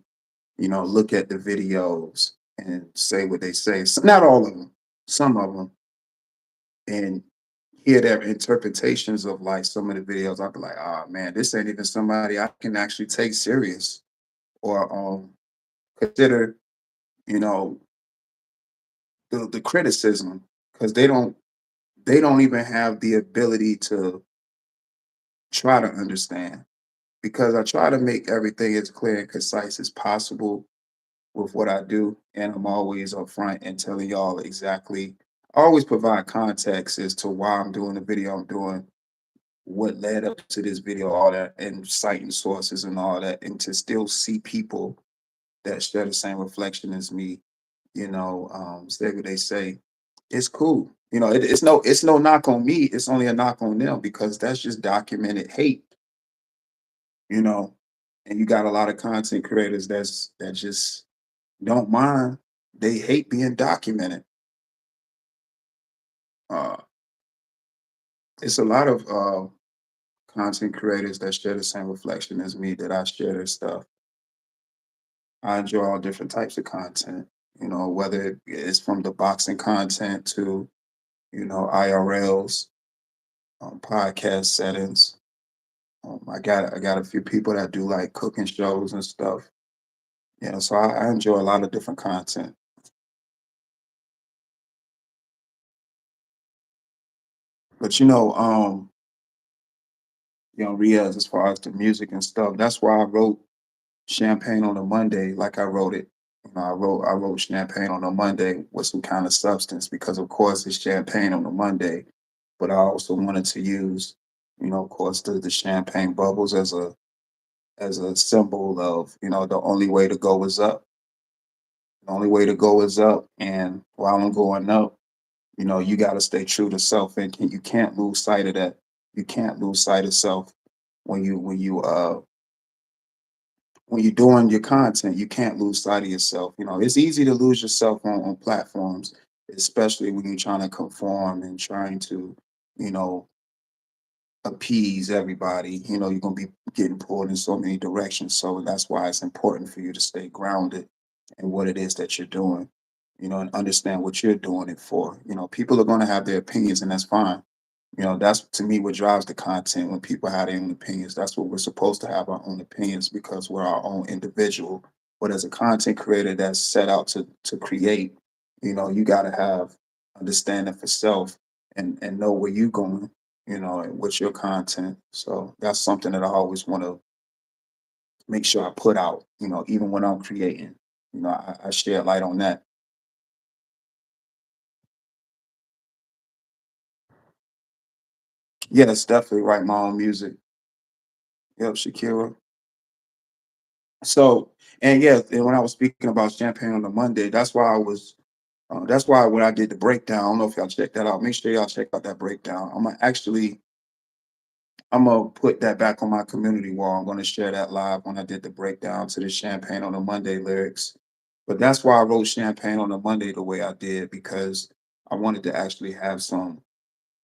look at the videos and say what they say. Not all of them, some of them, and hear their interpretations of like some of the videos. I'll be like, oh man, this ain't even somebody I can actually take serious or consider, you know, the criticism because they don't even have the ability to try to understand because I try to make everything as clear and concise as possible with what I do, and I'm always upfront and telling y'all exactly. I always provide context as to why I'm doing the video I'm doing, what led up to this video, all that, and citing sources and all that, and to still see people that share the same reflection as me, say what they say. It's cool. It's no knock on me. It's only a knock on them because that's just documented hate, you know. And you got a lot of content creators that just don't mind. They hate being documented. Uh, it's a lot of content creators that share the same reflection as me that I share their stuff. I enjoy all different types of content, whether it's from the boxing content to, IRLs, podcast settings. I got a few people that do like cooking shows and stuff. So I enjoy a lot of different content. But Riaz, as far as the music and stuff, that's why I wrote Champagne on a Monday, like I wrote it. I wrote Champagne on a Monday with some kind of substance because of course it's champagne on a Monday. But I also wanted to use, of course, the champagne bubbles as a symbol of, the only way to go is up. The only way to go is up. And while I'm going up, you gotta stay true to self and you can't lose sight of that. You can't lose sight of self when you're doing your content, you can't lose sight of yourself. It's easy to lose yourself on platforms, especially when you're trying to conform and trying to, you know, appease everybody. You're gonna be getting pulled in so many directions. So that's why it's important for you to stay grounded in what it is that you're doing, and understand what you're doing it for. People are gonna have their opinions and that's fine. That's to me what drives the content when people have their own opinions. That's what we're supposed to have our own opinions because we're our own individual. But as a content creator that's set out to create, you gotta have understanding for self and know where you're going, and what's your content. So that's something that I always want to make sure I put out, even when I'm creating. I share light on that. Yes, definitely write my own music. Yep, Shakira. So, and yeah, and when I was speaking about champagne on the Monday, that's why when I did the breakdown, I don't know if y'all checked that out. Make sure y'all check out that breakdown. I'm gonna put that back on my community wall. I'm gonna share that live when I did the breakdown to the champagne on the Monday lyrics. But that's why I wrote champagne on the Monday the way I did because I wanted to actually have some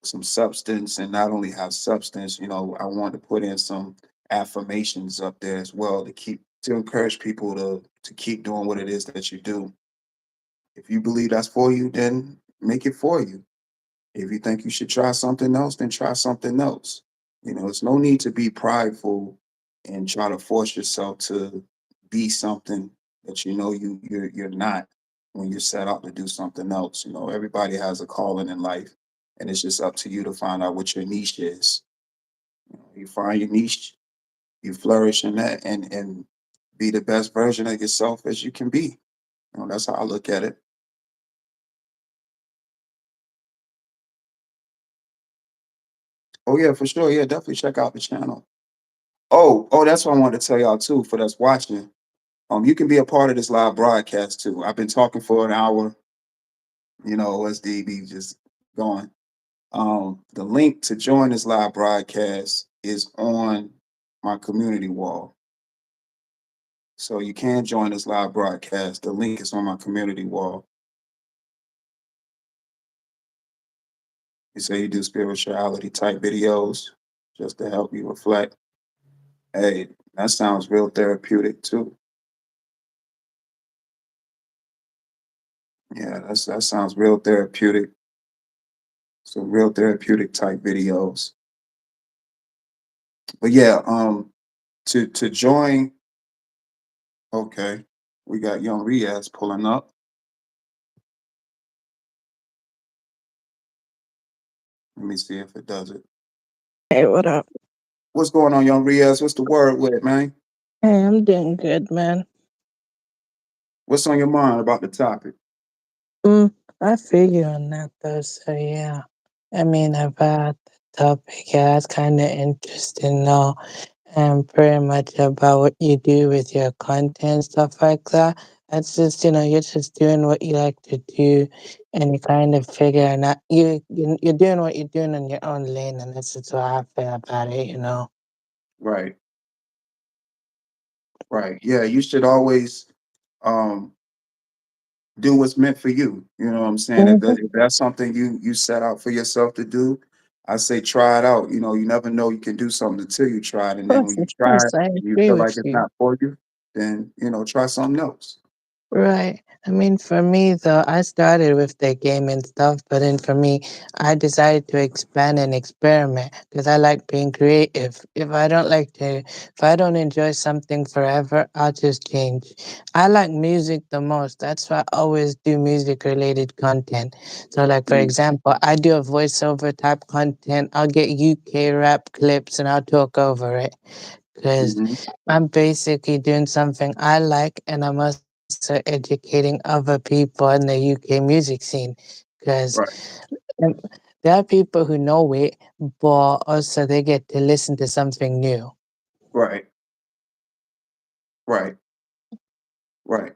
substance, and not only have substance, I wanted to put in some affirmations up there as well to encourage people to keep doing what it is that you do. If you believe that's for you, then make it for you. If you think you should try something else, then try something else. It's no need to be prideful and try to force yourself to be something that you're not when you're set out to do something else. Everybody has a calling in life, and it's just up to you to find out what your niche is. You find your niche, you flourish in that, and be the best version of yourself as you can be. That's how I look at it. Oh yeah, for sure. Yeah, definitely check out the channel. Oh, that's what I wanted to tell y'all too, for that's watching. You can be a part of this live broadcast too. I've been talking for an hour, OSD be just going. The link to join this live broadcast is on my community wall. So you can join this live broadcast. The link is on my community wall. You say you do spirituality type videos just to help you reflect. Hey, that sounds real therapeutic too. Yeah, that sounds real therapeutic. Some real therapeutic type videos. But yeah, to join, okay, we got young Riaz pulling up. Let me see if it does it. Hey, what up? What's going on, young Riaz? What's the word with it, man? Hey, I'm doing good, man. What's on your mind about the topic? Mm, I feel you on that though, so yeah. I mean, about the topic, yeah, that's kind of interesting, though, and pretty much about what you do with your content, stuff like that. That's just, you're just doing what you like to do, and you kind of figuring out, you're doing what you're doing in your own lane, and that's just what I feel about it. Right, right. Yeah, you should always um do what's meant for you. You know what I'm saying? Mm-hmm. If that's something you set out for yourself to do, I say try it out. You never know you can do something until you try it. And then when you Of try course, it I and you agree feel with like it's you. not for you, then try something else. Right. I mean, for me, though, I started with the game and stuff, but then for me, I decided to expand and experiment because I like being creative. If I don't enjoy something forever, I'll just change. I like music the most. That's why I always do music related content. So, like, for Mm-hmm. example, I do a voiceover type content. I'll get UK rap clips and I'll talk over it because Mm-hmm. I'm basically doing something I like, and I'm also educating other people in the UK music scene. Because Right, there are people who know it, but also they get to listen to something new. right, right. Right.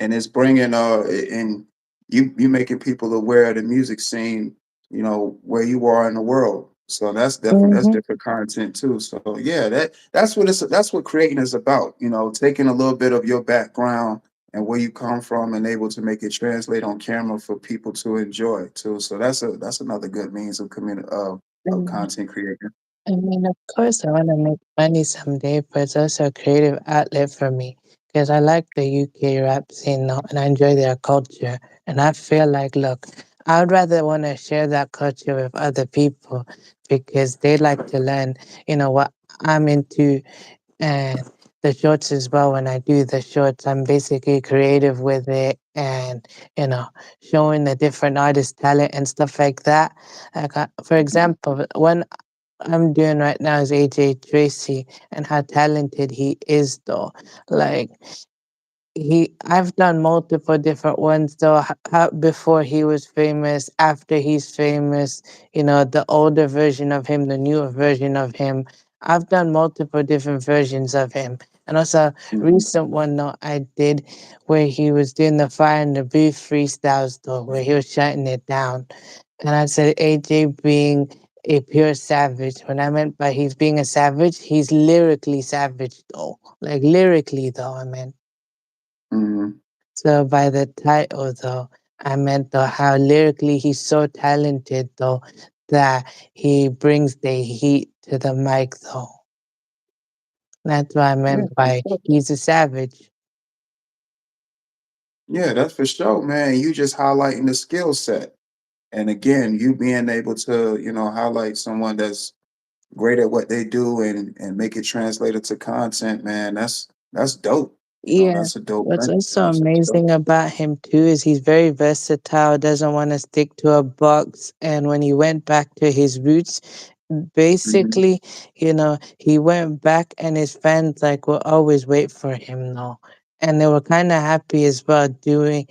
And it's bringing and you making people aware of the music scene, where you are in the world. So that's Hmm. different content too. So yeah, that's what creating is about, taking a little bit of your background and where you come from and able to make it translate on camera for people to enjoy too. So that's another good means of community of content creating. I mean, of course, I want to make money someday, but it's also a creative outlet for me because I like the UK rap scene now and I enjoy their culture. And I feel like, look, I'd rather want to share that culture with other people because they like to learn, what I'm into, and the shorts as well. When I do the shorts, I'm basically creative with it and, you know, showing the different artists' talent and stuff like that. Like, for Mhm. example, when I'm doing right now is AJ Tracy and how talented he is though. Like I've done multiple different ones though. How, before he was famous, after he's famous, the older version of him, the newer version of him. I've done multiple different versions of him. And also Mhm. recent one though I did where he was doing the fire and the beef freestyles though, where he was shutting it down. And I said AJ being a pure savage. When I meant by he's being a savage, he's lyrically savage though. Like lyrically though, I meant. Mhm. So by the title though. I meant though how lyrically he's so talented though that he brings the heat to the mic though. That's what I Yeah, meant for by sure. he's a savage. Yeah, that's for sure, man. You just highlighting the skill set. And again, you being able to, highlight someone that's great at what they do and make it translated to content, man. That's dope. Yeah. That's a dope What's thing. also That's just dope. amazing about him too is he's very versatile, doesn't want to stick to a box. And when he went back to his roots, Mhm, basically, he went back and his fans like will always wait for him now. And they were kind of happy as well doing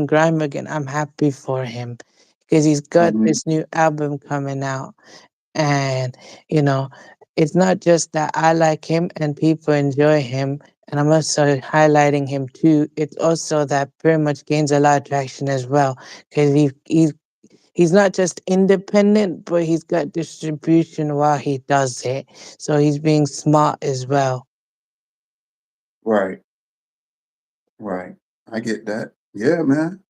grime again. I'm happy for him because he's got mhm, this new album coming out. And, you know, it's not just that I like him and people enjoy him, and I'm also highlighting him too. It's also that pretty much gains a lot of traction as well because he's not just independent, but he's got distribution while he does it. So he's being smart as well. right, right. I get that. Yeah, man.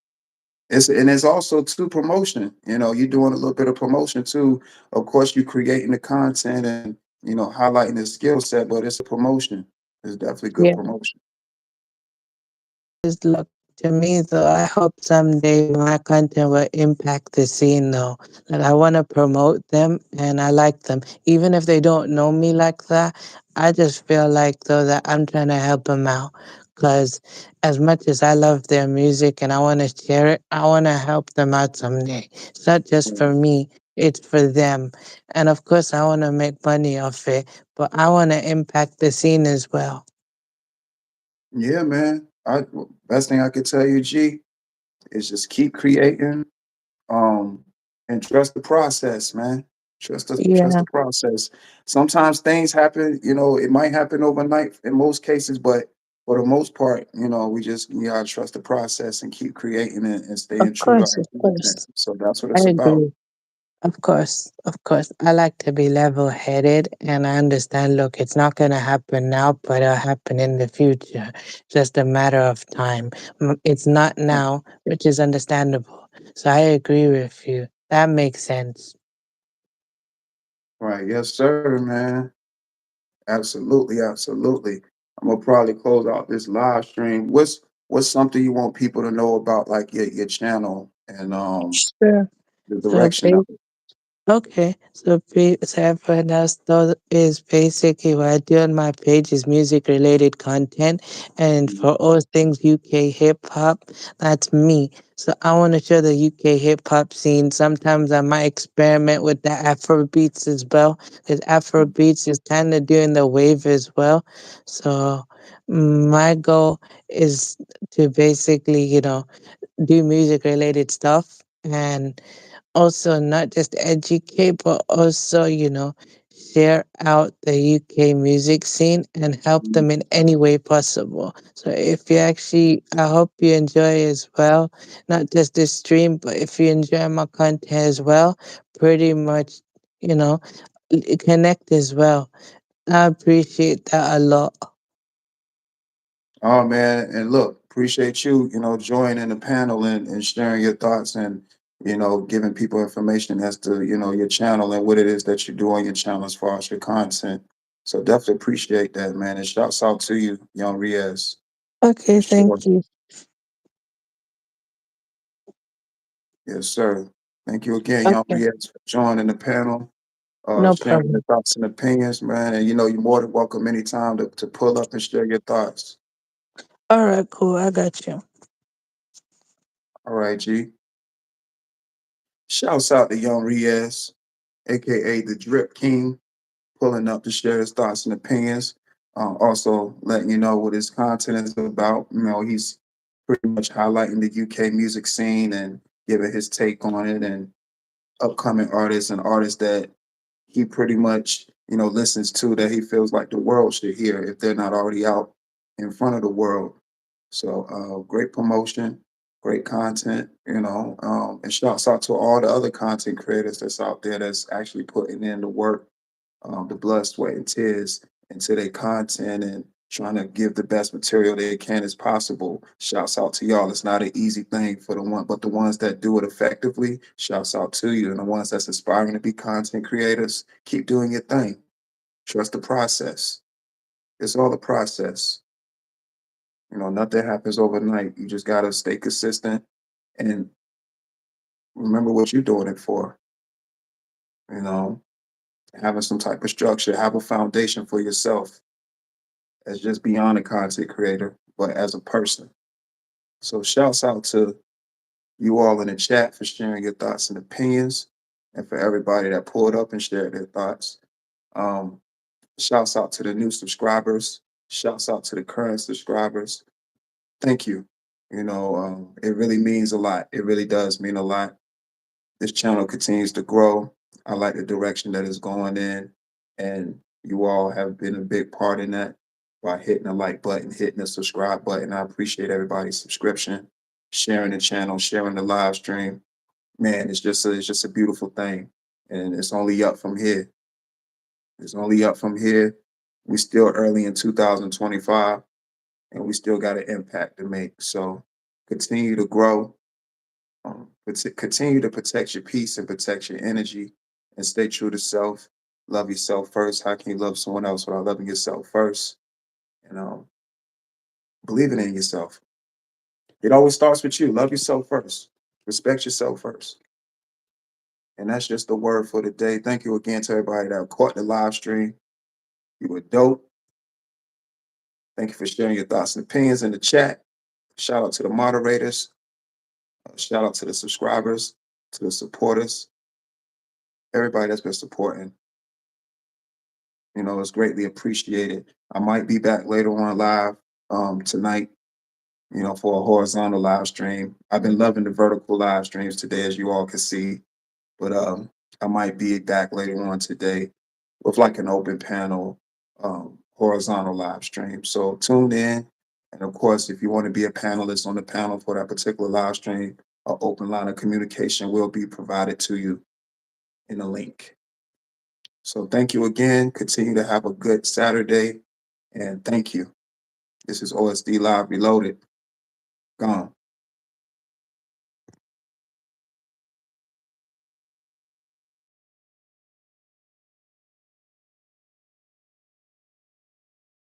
It's also too promotion. You're doing a little bit of promotion too. Of course, you creating the content and highlighting the skill set, but it's a promotion. It's definitely good Yeah. promotion. Just look to me though, I hope someday my content will impact the scene though. Like I want to promote them and I like them. Even if they don't know me like that, I just feel like though that I'm trying to help them out. Cause as much as I love their music and I want to share it, I want to help them out someday. It's not just for Mm. me, it's for them. And of course I want to make money off it, but I want to impact the scene as well. Yeah, man. Best thing I could tell you, G, is just keep creating, um, and trust the process, man. Trust Yeah, the process. Sometimes things happen, it might happen overnight in most cases, but for the most part, we gotta trust the process and keep creating it and staying true to our of content. course. So that's what I it's about. agree. Of course. I like to be level headed and I understand, look, it's not going to happen now, but it'll happen in the future. Just a matter of time. It's not now, which is understandable. So I agree with you. That makes sense. Right. Yes, sir, man. Absolutely, absolutely. I'm gonna probably close out this live stream. What's something you want people to know about like your channel and Sure. the So direction of it? okay, so everyone else though is basically what I do on my page is music related content, and Mhm, for all things UK hip hop, that's me. So I want to show the UK hip hop scene. Sometimes I might experiment with the Afro beats as well, because Afro mhm. beats is kind of doing the wave as well. So my goal is to basically, do music related stuff and also not just educate, but also, share out the UK music scene and help them in any way possible. So if you actually, I hope you enjoy as well, not just this stream, but if you enjoy my content as well, pretty much, you know, connect as well. I appreciate that a lot. Oh man, and look, appreciate you, joining the panel and sharing your thoughts and giving people information as to your channel and what it is that you do on your channel as far as your content. So definitely appreciate that, man. And shouts out to you, Young Riaz, Okay, for sure. thank you. Yes, sir. Thank you again, Young Okay, Riaz, for joining the panel, no sharing your problem. thoughts and opinions, man. And you're more than welcome anytime to pull up and share your thoughts. All right, cool. I got you. All right, G. Shouts out to Young Riaz, aka the Drip King, pulling up to share his thoughts and opinions. Also letting you know what his content is about. He's pretty much highlighting the UK music scene and giving his take on it and upcoming artists and artists that he pretty much, listens to that he feels like the world should hear if they're not already out in front of the world. So great promotion, great content, and shouts out to all the other content creators that's out there that's actually putting in the work, the blood, sweat, and tears into their content and trying to give the best material they can as possible. Shouts out to y'all. It's not an easy thing for the one, but the ones that do it effectively, shouts out to you. And the ones that's aspiring to be content creators, keep doing your thing. Trust the process. It's all the process. Nothing happens overnight. You just gotta stay consistent and remember what you're doing it for. You know, having some type of structure, have a foundation for yourself as just beyond a content creator, but as a person. So shouts out to you all in the chat for sharing your thoughts and opinions, and for everybody that pulled up and shared their thoughts. Um, Shouts out to the new subscribers. Shouts out to the current subscribers. Thank you. It really means a lot. It really does mean a lot. This channel continues to grow. I like the direction that it's going in, and you all have been a big part in that by hitting the like button, hitting the subscribe button. I appreciate everybody's subscription, sharing the channel, sharing the live stream. Man, it's just a beautiful thing, and it's only up from here. It's only up from here. We still early in 2025, and we still got an impact to make. So continue to grow, continue to protect your peace and protect your energy, and stay true to self. Love yourself first. How can you love someone else without loving yourself first? And believing in yourself. It always starts with you. Love yourself first. Respect yourself first. And that's just the word for the day. Thank you again to everybody that caught the live stream. You were dope. Thank you for sharing your thoughts and opinions in the chat. Shout out to the moderators. Shout out to the subscribers, to the supporters, everybody that's been supporting. It's greatly appreciated. I might be back later on live tonight, for a horizontal live stream. I've been loving the vertical live streams today, as you all can see, but I might be back later on today with like an open panel, horizontal live stream. So tune in. And of course, if you want to be a panelist on the panel for that particular live stream, an open line of communication will be provided to you in a link. So thank you again. Continue to have a good Saturday. And thank you. This is OSD Live Reloaded. Gone.